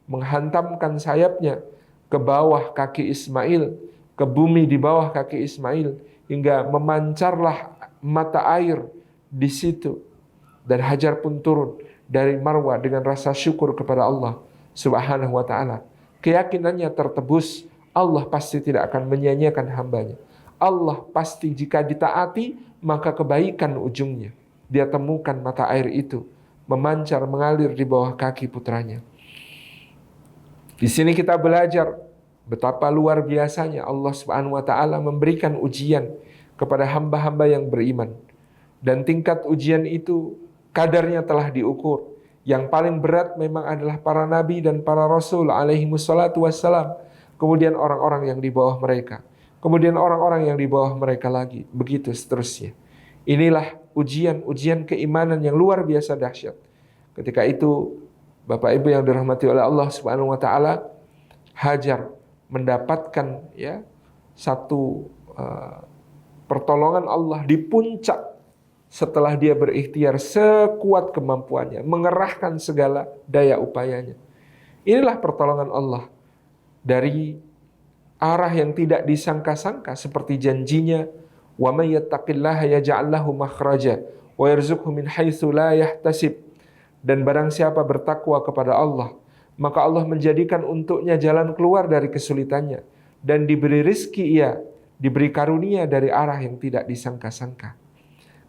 menghantamkan sayapnya ke bawah kaki Ismail, ke bumi di bawah kaki Ismail, hingga memancarlah mata air di situ. Dan Hajar pun turun dari Marwah dengan rasa syukur kepada Allah Subhanahu wa taala. Keyakinannya tertebus, Allah pasti tidak akan menyia-nyiakan hambanya. Allah pasti jika ditaati, maka kebaikan ujungnya. Dia temukan mata air itu memancar, mengalir di bawah kaki putranya. Di sini kita belajar betapa luar biasanya Allah Subhanahu wa taala memberikan ujian kepada hamba-hamba yang beriman. Dan tingkat ujian itu kadarnya telah diukur. Yang paling berat memang adalah para nabi dan para rasul alaihi wassalatu wassalam. Kemudian orang-orang yang di bawah mereka. Kemudian orang-orang yang di bawah mereka lagi. Begitu seterusnya. Inilah ujian keimanan yang luar biasa dahsyat. Ketika itu, Bapak Ibu yang dirahmati oleh Allah Subhanahu wa taala, Hajar mendapatkan satu pertolongan Allah di puncak setelah dia berikhtiar sekuat kemampuannya, mengerahkan segala daya upayanya. Inilah pertolongan Allah dari arah yang tidak disangka-sangka, seperti janjinya, wa may yattaqillaha yaj'al lahu makhraja wa yarzuqhu min haitsu la yahtasib. Dan barang siapa bertakwa kepada Allah, maka Allah menjadikan untuknya jalan keluar dari kesulitannya, dan diberi rizki ia, diberi karunia dari arah yang tidak disangka-sangka.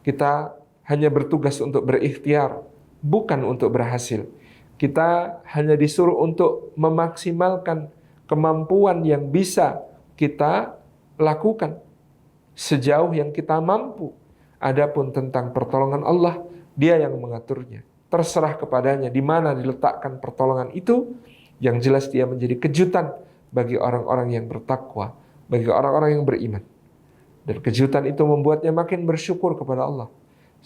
Kita hanya bertugas untuk berikhtiar, bukan untuk berhasil. Kita hanya disuruh untuk memaksimalkan kemampuan yang bisa kita lakukan sejauh yang kita mampu. Adapun tentang pertolongan Allah, Dia yang mengaturnya. Terserah kepadanya di mana diletakkan pertolongan itu. Yang jelas dia menjadi kejutan bagi orang-orang yang bertakwa, bagi orang-orang yang beriman. Dan kejutan itu membuatnya makin bersyukur kepada Allah.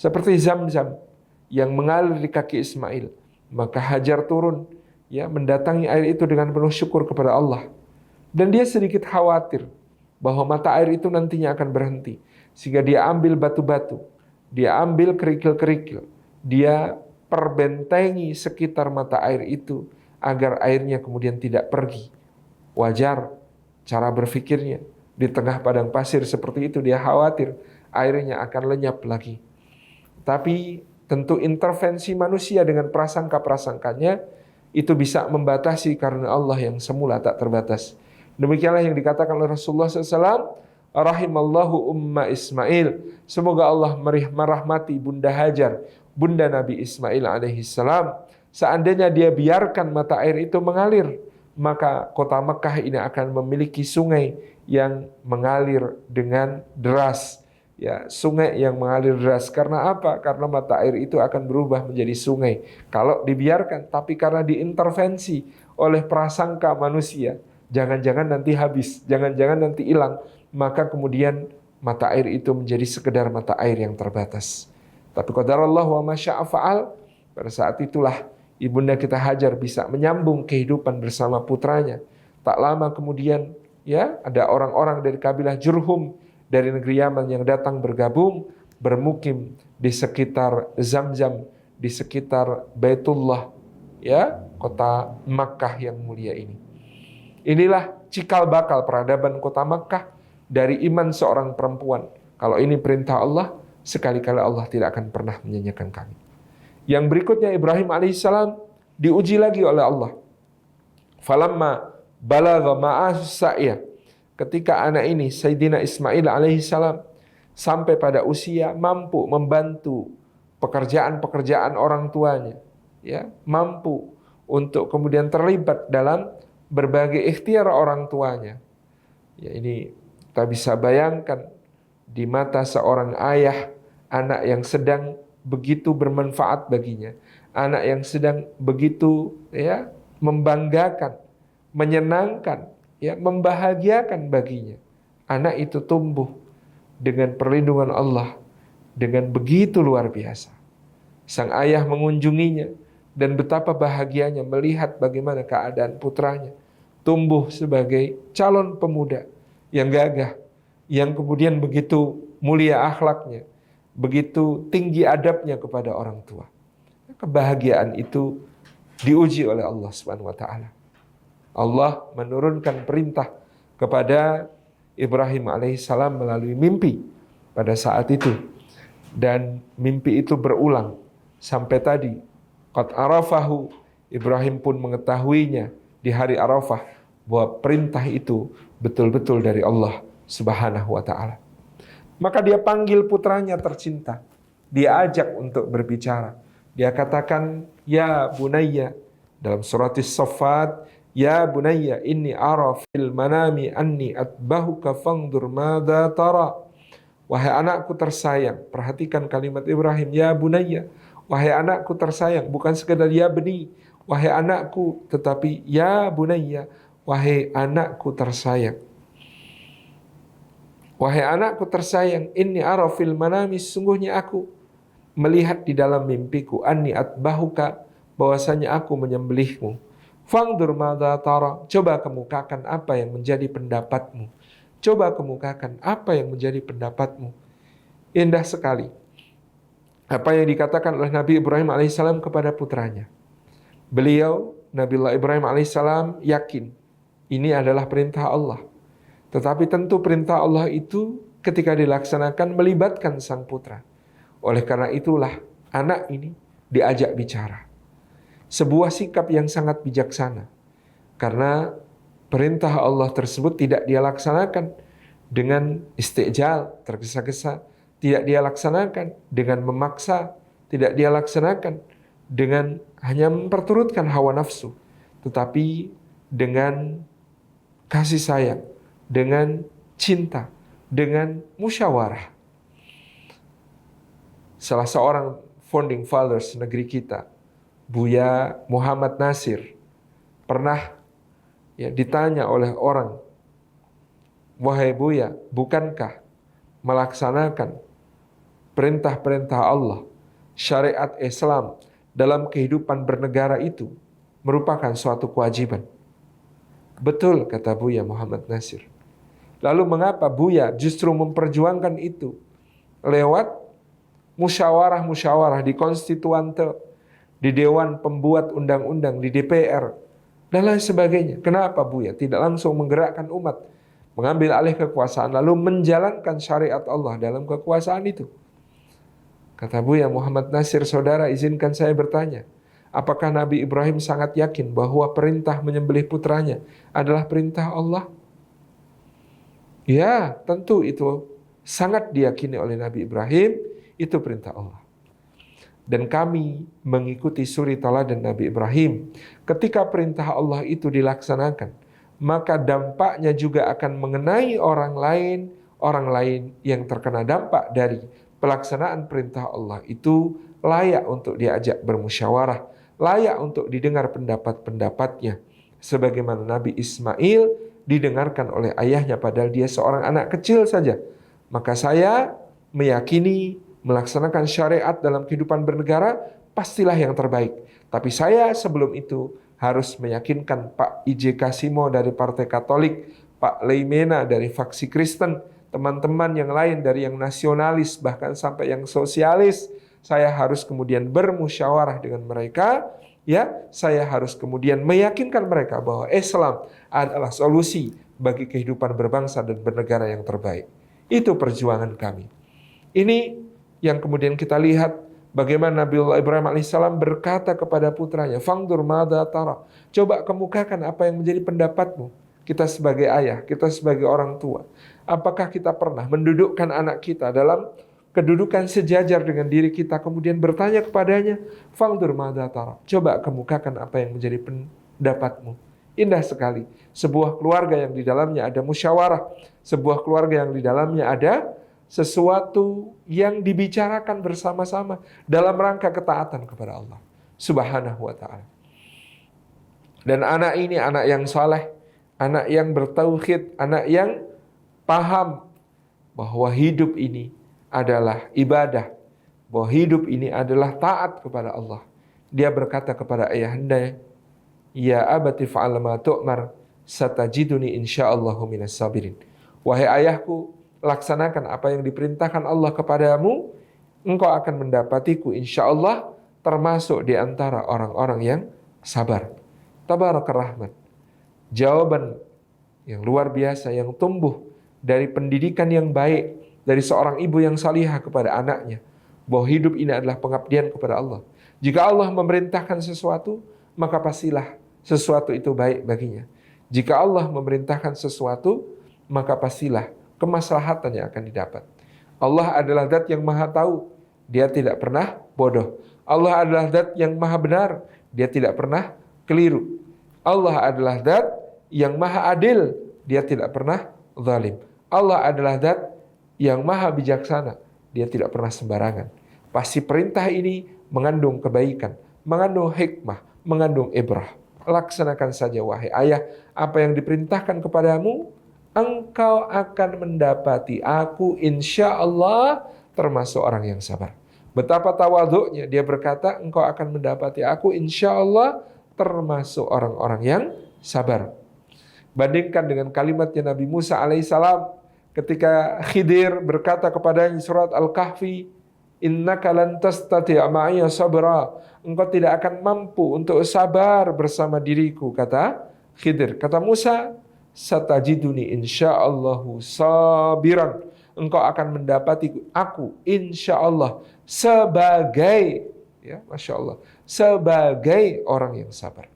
Seperti Zam-Zam yang mengalir di kaki Ismail. Maka Hajar turun, mendatangi air itu dengan penuh syukur kepada Allah. Dan dia sedikit khawatir bahwa mata air itu nantinya akan berhenti. Sehingga dia ambil batu-batu, dia ambil kerikil-kerikil, dia perbentengi sekitar mata air itu agar airnya kemudian tidak pergi. Wajar cara berpikirnya. Di tengah padang pasir seperti itu dia khawatir airnya akan lenyap lagi. Tapi tentu intervensi manusia dengan prasangka-prasangkanya itu bisa membatasi karena Allah yang semula tak terbatas. Demikianlah yang dikatakan oleh Rasulullah SAW, rahimallahu umma Ismail. Semoga Allah merahmati Bunda Hajar, Bunda Nabi Ismail alaihi salam. Seandainya dia biarkan mata air itu mengalir, maka kota Mekah ini akan memiliki sungai yang mengalir dengan deras. Sungai yang mengalir deras. Karena apa? Karena mata air itu akan berubah menjadi sungai kalau dibiarkan. Tapi karena diintervensi oleh prasangka manusia, jangan-jangan nanti habis, jangan-jangan nanti hilang, maka kemudian mata air itu menjadi sekedar mata air yang terbatas. Tapi qadarallah wa ma syaa fa'al. Pada saat itulah ibunda kita Hajar bisa menyambung kehidupan bersama putranya. Tak lama kemudian ada orang-orang dari kabilah Jurhum dari negeri Yaman yang datang bergabung, bermukim di sekitar Zam-Zam, di sekitar Baitullah, kota Makkah yang mulia ini. Inilah cikal bakal peradaban kota Makkah dari iman seorang perempuan. Kalau ini perintah Allah, sekali-kali Allah tidak akan pernah menyanyiakan kami. Yang berikutnya Ibrahim alaihissalam diuji lagi oleh Allah. Falamma balagha ma'as sa'ya. Ketika anak ini Sayyidina Ismail alaihissalam sampai pada usia mampu membantu pekerjaan-pekerjaan orang tuanya, ya, mampu untuk kemudian terlibat dalam berbagai ikhtiar orang tuanya. Ya, ini kita bisa bayangkan di mata seorang ayah, anak yang sedang begitu bermanfaat baginya, anak yang sedang begitu, ya, membanggakan, menyenangkan, ya, membahagiakan baginya. Anak itu tumbuh dengan perlindungan Allah dengan begitu luar biasa. Sang ayah mengunjunginya dan betapa bahagianya melihat bagaimana keadaan putranya tumbuh sebagai calon pemuda yang gagah, yang kemudian begitu mulia akhlaknya, begitu tinggi adabnya kepada orang tua. Kebahagiaan itu diuji oleh Allah Subhanahu wa taala. Allah menurunkan perintah kepada Ibrahim alaihissalam melalui mimpi pada saat itu. Dan mimpi itu berulang sampai tadi. Qad arafahu, Ibrahim pun mengetahuinya di hari Arafah bahwa perintah itu betul-betul dari Allah Subhanahu wa taala. Maka dia panggil putranya tercinta. Dia ajak untuk berbicara. Dia katakan, "Ya bunayya," dalam surat As-Saffat, "Ya bunayya inni ara fil manami anni atbahuka fangdur madza tara." Wahai anakku tersayang, perhatikan kalimat Ibrahim, "Ya bunayya." Wahai anakku tersayang, bukan sekedar ya beni, wahai anakku, tetapi ya bunayya, wahai anakku tersayang. Wahai anakku tersayang, inni ara fil manami, sungguhnya aku melihat di dalam mimpiku, anni atbahuka, bahwasanya aku menyembelihmu. Fangdur madza tara, coba kemukakan apa yang menjadi pendapatmu. Coba kemukakan apa yang menjadi pendapatmu. Indah sekali apa yang dikatakan oleh Nabi Ibrahim alaihissalam kepada putranya. Beliau, Nabiullah Ibrahim alaihissalam, yakin ini adalah perintah Allah. Tetapi tentu perintah Allah itu ketika dilaksanakan melibatkan sang putra. Oleh karena itulah anak ini diajak bicara. Sebuah sikap yang sangat bijaksana. Karena perintah Allah tersebut tidak dia laksanakan dengan istijal, tergesa-gesa. Tidak dia laksanakan dengan memaksa. Tidak dia laksanakan dengan hanya memperturutkan hawa nafsu. Tetapi dengan kasih sayang, dengan cinta, dengan musyawarah. Salah seorang founding fathers negeri kita, Buya Muhammad Nasir, pernah ditanya oleh orang, "Wahai Buya, bukankah melaksanakan perintah-perintah Allah, syariat Islam dalam kehidupan bernegara itu merupakan suatu kewajiban?" Betul, kata Buya Muhammad Nasir. Lalu mengapa Buya justru memperjuangkan itu lewat musyawarah-musyawarah di konstituante, di Dewan Pembuat Undang-Undang, di DPR, dan lain sebagainya? Kenapa Buya tidak langsung menggerakkan umat, mengambil alih kekuasaan, lalu menjalankan syariat Allah dalam kekuasaan itu? Kata Buya Muhammad Nasir, "Saudara, izinkan saya bertanya, apakah Nabi Ibrahim sangat yakin bahwa perintah menyembelih putranya adalah perintah Allah?" Ya, tentu itu sangat diyakini oleh Nabi Ibrahim, itu perintah Allah. Dan kami mengikuti suri teladan Nabi Ibrahim. Ketika perintah Allah itu dilaksanakan, maka dampaknya juga akan mengenai orang lain yang terkena dampak dari pelaksanaan perintah Allah itu layak untuk diajak bermusyawarah, layak untuk didengar pendapat-pendapatnya. Sebagaimana Nabi Ismail didengarkan oleh ayahnya padahal dia seorang anak kecil saja. Maka saya meyakini melaksanakan syariat dalam kehidupan bernegara pastilah yang terbaik. Tapi saya sebelum itu harus meyakinkan Pak I.J. Kasimo dari Partai Katolik, Pak Leimena dari faksi Kristen, teman-teman yang lain dari yang nasionalis, bahkan sampai yang sosialis. Saya harus kemudian bermusyawarah dengan mereka, ya. Saya harus kemudian meyakinkan mereka bahwa Islam adalah solusi bagi kehidupan berbangsa dan bernegara yang terbaik. Itu perjuangan kami. Ini yang kemudian kita lihat bagaimana Nabiullah Ibrahim alaihissalam berkata kepada putranya, "Fangdur madza tara." Coba kemukakan apa yang menjadi pendapatmu. Kita sebagai ayah, kita sebagai orang tua. Apakah kita pernah mendudukkan anak kita dalam kedudukan sejajar dengan diri kita, kemudian bertanya kepadanya, "Fangdur madza tara." Coba kemukakan apa yang menjadi pendapatmu. Indah sekali. Sebuah keluarga yang di dalamnya ada musyawarah. Sebuah keluarga yang di dalamnya ada sesuatu yang dibicarakan bersama-sama dalam rangka ketaatan kepada Allah Subhanahu wa ta'ala. Dan anak ini anak yang saleh, anak yang bertauhid, anak yang paham bahwa hidup ini adalah ibadah, bahwa hidup ini adalah taat kepada Allah. Dia berkata kepada ayahanda, "Ya abati fa'al ma tu'mar, satajiduni insyaallahu minas sabirin." Wahai ayahku, laksanakan apa yang diperintahkan Allah kepadamu, engkau akan mendapatiku insyaallah termasuk di antara orang-orang yang sabar. Tabarakar Rahman. Jawaban yang luar biasa yang tumbuh dari pendidikan yang baik dari seorang ibu yang salihah kepada anaknya, bahwa hidup ini adalah pengabdian kepada Allah. Jika Allah memerintahkan sesuatu, maka pastilah sesuatu itu baik baginya. Jika Allah memerintahkan sesuatu, maka pastilah kemaslahatan yang akan didapat. Allah adalah zat yang maha tahu, dia tidak pernah bodoh. Allah adalah zat yang maha benar, dia tidak pernah keliru. Allah adalah zat yang maha adil, dia tidak pernah zalim. Allah adalah zat yang maha bijaksana, dia tidak pernah sembarangan. Pasti perintah ini mengandung kebaikan, mengandung hikmah, mengandung ibrah. Laksanakan saja wahai ayah apa yang diperintahkan kepadamu, engkau akan mendapati aku insya Allah termasuk orang yang sabar. Betapa tawadhu'nya dia berkata, engkau akan mendapati aku insya Allah termasuk orang-orang yang sabar. Bandingkan dengan kalimatnya Nabi Musa alaihissalam ketika Khidir berkata kepadanya surat Al-Kahfi, "Innaka lan tastati'a ma'iya sabra." Engkau tidak akan mampu untuk sabar bersama diriku, kata Khidir. Kata Musa, "Satajiduni insyaallahu sabiran." Engkau akan mendapati aku insyaallah sebagai, ya, Masya Allah, sebagai orang yang sabar.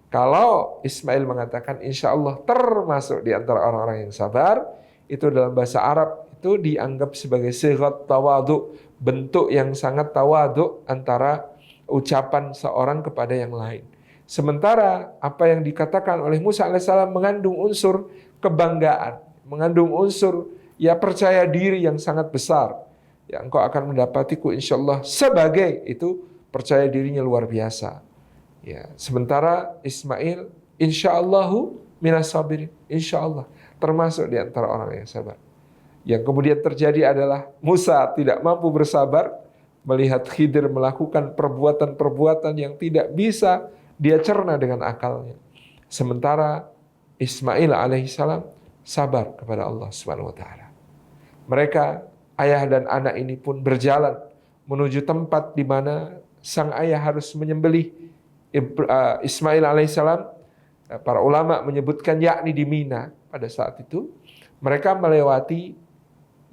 Kalau Ismail mengatakan insyaallah termasuk di antara orang-orang yang sabar, itu dalam bahasa Arab itu dianggap sebagai sighat tawadhu, bentuk yang sangat tawadhu antara ucapan seorang kepada yang lain. Sementara apa yang dikatakan oleh Musa alaihissalam mengandung unsur kebanggaan, mengandung unsur ya percaya diri yang sangat besar. Ya, engkau akan mendapatiku insyaallah sebagai, itu percaya dirinya luar biasa. Ya, sementara Ismail insyaallahu minas sabirin, insyaallah termasuk di antara orang yang sabar. Yang kemudian terjadi adalah Musa tidak mampu bersabar melihat Khidir melakukan perbuatan-perbuatan yang tidak bisa dia cerna dengan akalnya. Sementara Ismail alaihissalam sabar kepada Allah Subhanahu wa taala. Mereka, ayah dan anak ini pun berjalan menuju tempat di mana sang ayah harus menyembelih Ismail alaihissalam. Para ulama menyebutkan yakni di Mina. Pada saat itu mereka melewati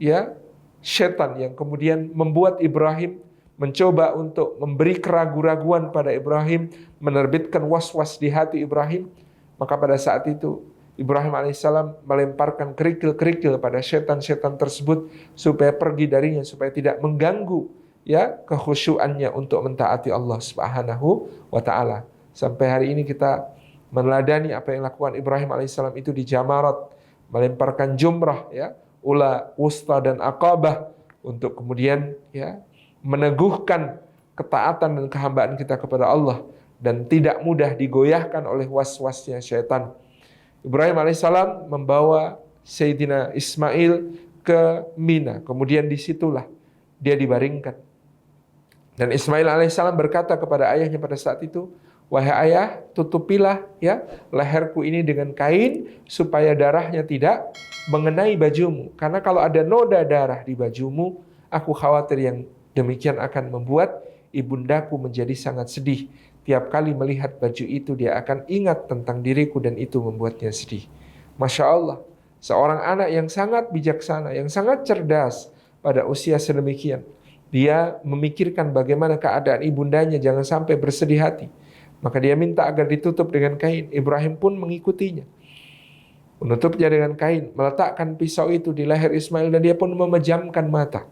ya setan yang kemudian membuat Ibrahim mencoba untuk memberi keraguan-raguan pada Ibrahim, menerbitkan was-was di hati Ibrahim. Maka pada saat itu Ibrahim alaihissalam melemparkan kerikil-kerikil pada setan-setan tersebut supaya pergi darinya, supaya tidak mengganggu ya kekhusyuannya untuk mentaati Allah Subhanahu wa taala. Sampai hari ini kita meneladani apa yang lakukan Ibrahim alaihissalam itu di Jamarat, melemparkan jumrah ya, ula, wusta dan aqabah untuk kemudian ya meneguhkan ketaatan dan kehambaan kita kepada Allah dan tidak mudah digoyahkan oleh was-wasnya syaitan. Ibrahim alaihissalam membawa Sayyidina Ismail ke Mina, kemudian disitulah dia dibaringkan. Dan Ismail alaihissalam berkata kepada ayahnya pada saat itu, "Wahai ayah, tutupilah ya leherku ini dengan kain supaya darahnya tidak mengenai bajumu. Karena kalau ada noda darah di bajumu, aku khawatir yang demikian akan membuat ibundaku menjadi sangat sedih. Tiap kali melihat baju itu dia akan ingat tentang diriku dan itu membuatnya sedih." Masya Allah, seorang anak yang sangat bijaksana, yang sangat cerdas pada usia sedemikian. Dia memikirkan bagaimana keadaan ibundanya jangan sampai bersedih hati. Maka dia minta agar ditutup dengan kain. Ibrahim pun mengikutinya. Menutupnya dengan kain, meletakkan pisau itu di leher Ismail dan dia pun memejamkan mata.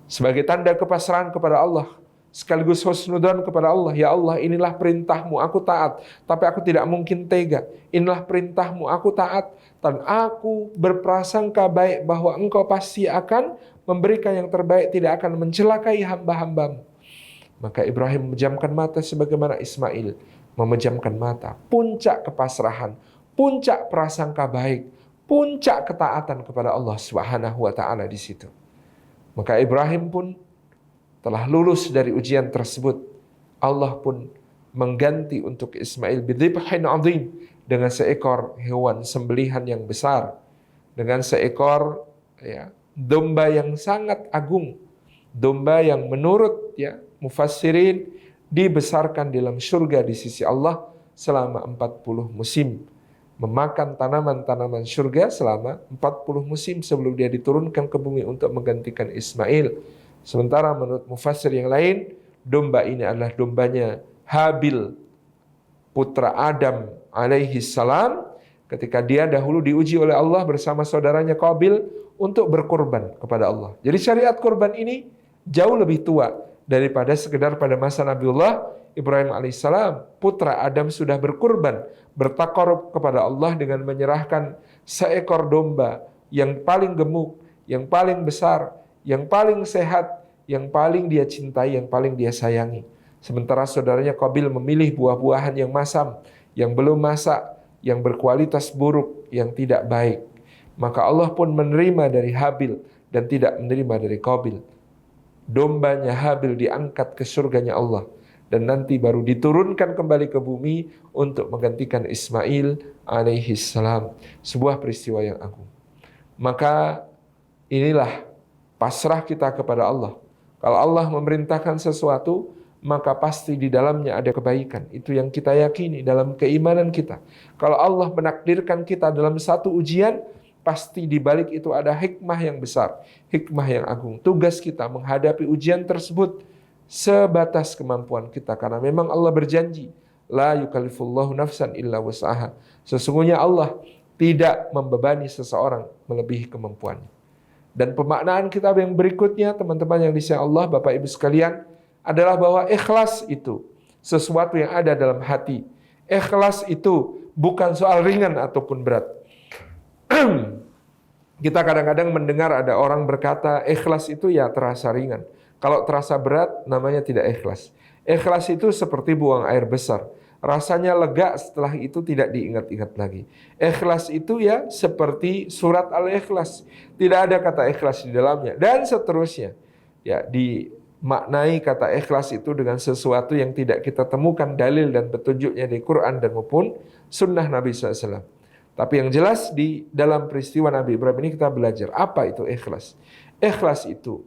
Sebagai tanda kepasrahan kepada Allah, sekaligus husnudzon kepada Allah. Ya Allah, inilah perintahmu, aku taat, tapi aku tidak mungkin tega. Inilah perintahmu, aku taat, dan aku berprasangka baik bahwa engkau pasti akan memberikan yang terbaik, tidak akan mencelakai hamba-hambamu. Maka Ibrahim memejamkan mata sebagaimana Ismail memejamkan mata. Puncak kepasrahan, puncak prasangka baik, puncak ketaatan kepada Allah Subhanahu wa taala di situ. Maka Ibrahim pun telah lulus dari ujian tersebut. Allah pun mengganti untuk Ismail bidzibhin azim, dengan seekor hewan sembelihan yang besar, dengan seekor domba yang sangat agung, domba yang menurut mufassirin dibesarkan dalam surga di sisi Allah selama 40 musim, memakan tanaman-tanaman surga selama 40 musim sebelum dia diturunkan ke bumi untuk menggantikan Ismail. Sementara menurut mufassir yang lain, domba ini adalah dombanya Habil, putra Adam alaihi salam, ketika dia dahulu diuji oleh Allah bersama saudaranya Qabil untuk berkorban kepada Allah. Jadi syariat korban ini jauh lebih tua daripada sekedar pada masa Nabiullah Ibrahim alaihissalam. Putra Adam sudah berkorban, bertakarub kepada Allah dengan menyerahkan seekor domba yang paling gemuk, yang paling besar, yang paling sehat, yang paling dia cintai, yang paling dia sayangi. Sementara saudaranya Qabil memilih buah-buahan yang masam, yang belum masak, yang berkualitas buruk, yang tidak baik. Maka Allah pun menerima dari Habil dan tidak menerima dari Qabil. Dombanya Habil diangkat ke surganya Allah dan nanti baru diturunkan kembali ke bumi untuk menggantikan Ismail alaihi salam. Sebuah peristiwa yang agung. Maka inilah pasrah kita kepada Allah. Kalau Allah memerintahkan sesuatu, maka pasti di dalamnya ada kebaikan. Itu yang kita yakini dalam keimanan kita. Kalau Allah menakdirkan kita dalam satu ujian, pasti di balik itu ada hikmah yang besar, hikmah yang agung. Tugas kita menghadapi ujian tersebut sebatas kemampuan kita, karena memang Allah berjanji, la yukallifullahu nafsan illa wus'aha. Sesungguhnya Allah tidak membebani seseorang melebihi kemampuannya. Dan pemaknaan kitab yang berikutnya, teman-teman yang disayang Allah, Bapak Ibu sekalian, adalah bahwa ikhlas itu sesuatu yang ada dalam hati. Ikhlas itu bukan soal ringan ataupun berat. Kita kadang-kadang mendengar ada orang berkata ikhlas itu ya terasa ringan. Kalau terasa berat namanya tidak ikhlas. Ikhlas itu seperti buang air besar. Rasanya lega, setelah itu tidak diingat-ingat lagi. Ikhlas itu ya seperti surat Al-Ikhlas. Tidak ada kata ikhlas di dalamnya. Dan seterusnya. Ya, dimaknai kata ikhlas itu dengan sesuatu yang tidak kita temukan dalil dan petunjuknya di Quran dan maupun sunnah Nabi SAW. Tapi yang jelas di dalam peristiwa Nabi Ibrahim ini kita belajar apa itu ikhlas. Ikhlas itu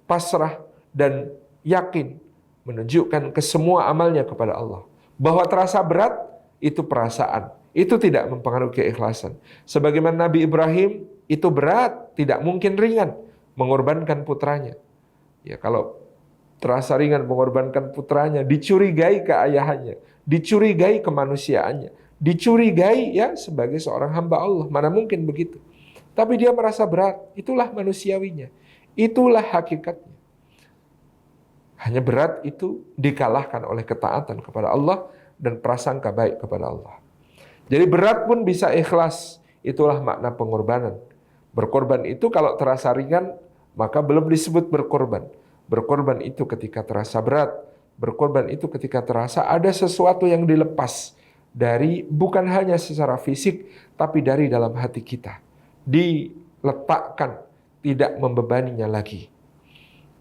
pasrah dan yakin menunjukkan ke semua amalnya kepada Allah. Bahwa terasa berat itu perasaan, itu tidak mempengaruhi keikhlasan. Sebagaimana Nabi Ibrahim itu berat, tidak mungkin ringan mengorbankan putranya. Ya, kalau terasa ringan mengorbankan putranya, dicurigai keayahannya, dicurigai kemanusiaannya, dicurigai ya sebagai seorang hamba Allah. Mana mungkin begitu? Tapi dia merasa berat, itulah manusiawinya. Itulah hakikatnya. Hanya berat itu dikalahkan oleh ketaatan kepada Allah dan prasangka baik kepada Allah. Jadi berat pun bisa ikhlas. Itulah makna pengorbanan. Berkorban itu kalau terasa ringan, maka belum disebut berkorban. Berkorban itu ketika terasa berat. Berkorban itu ketika terasa ada sesuatu yang dilepas dari bukan hanya secara fisik, tapi dari dalam hati kita. Diletakkan, tidak membebaninya lagi.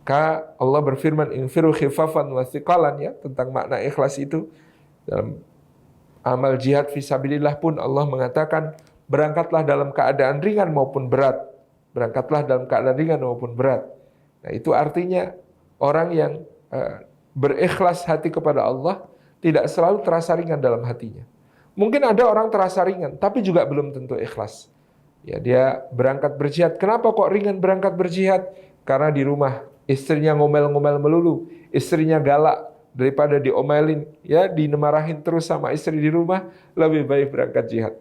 Maka Allah berfirman, infiru khifafan wa thiqalan, ya, tentang makna ikhlas itu. Dalam amal jihad fisabilillah pun Allah mengatakan, berangkatlah dalam keadaan ringan maupun berat. Berangkatlah dalam keadaan ringan maupun berat. Nah, itu artinya orang yang berikhlas hati kepada Allah tidak selalu terasa ringan dalam hatinya. Mungkin ada orang terasa ringan, tapi juga belum tentu ikhlas. Ya, dia berangkat berjihad. Kenapa kok ringan berangkat berjihad? Karena di rumah istrinya ngomel-ngomel melulu, istrinya galak, daripada diomelin, ya dimarahin terus sama istri di rumah, lebih baik berangkat jihad.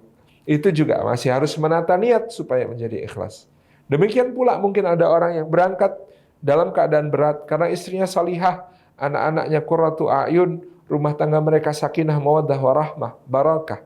Itu juga masih harus menata niat supaya menjadi ikhlas. Demikian pula mungkin ada orang yang berangkat dalam keadaan berat karena istrinya salihah, anak-anaknya qurratu a'yun, rumah tangga mereka sakinah, mawaddah, warahmah, barakah.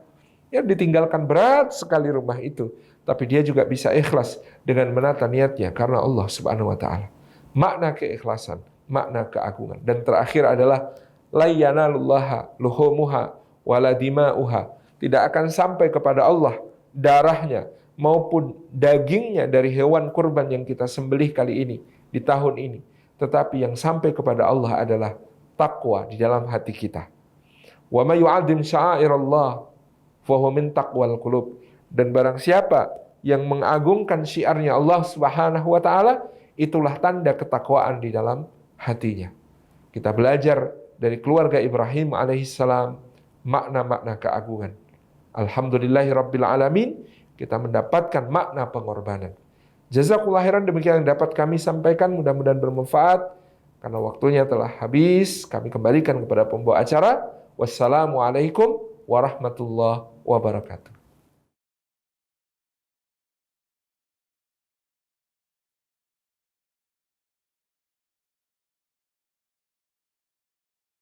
Ya ditinggalkan berat sekali rumah itu, tapi dia juga bisa ikhlas dengan menata niatnya karena Allah Subhanahu wa taala. Makna keikhlasan, makna keagungan. Dan terakhir adalah la yanalullaha luhumuha wala dima'uha. Tidak akan sampai kepada Allah darahnya maupun dagingnya dari hewan kurban yang kita sembelih kali ini di tahun ini. Tetapi yang sampai kepada Allah adalah takwa di dalam hati kita. Wa may yu'azzim sya'airallah fa huwa min taqwal qulub. Dan barang siapa yang mengagungkan syiarnya Allah Subhanahu wa taala, itulah tanda ketakwaan di dalam hatinya. Kita belajar dari keluarga Ibrahim alaihissalam makna-makna keagungan. Alhamdulillahirabbil alamin, kita mendapatkan makna pengorbanan. Jazakallahu khairan, demikian yang dapat kami sampaikan, mudah-mudahan bermanfaat. Karena waktunya telah habis, kami kembalikan kepada pembawa acara. Wassalamualaikum warahmatullahi wabarakatuh.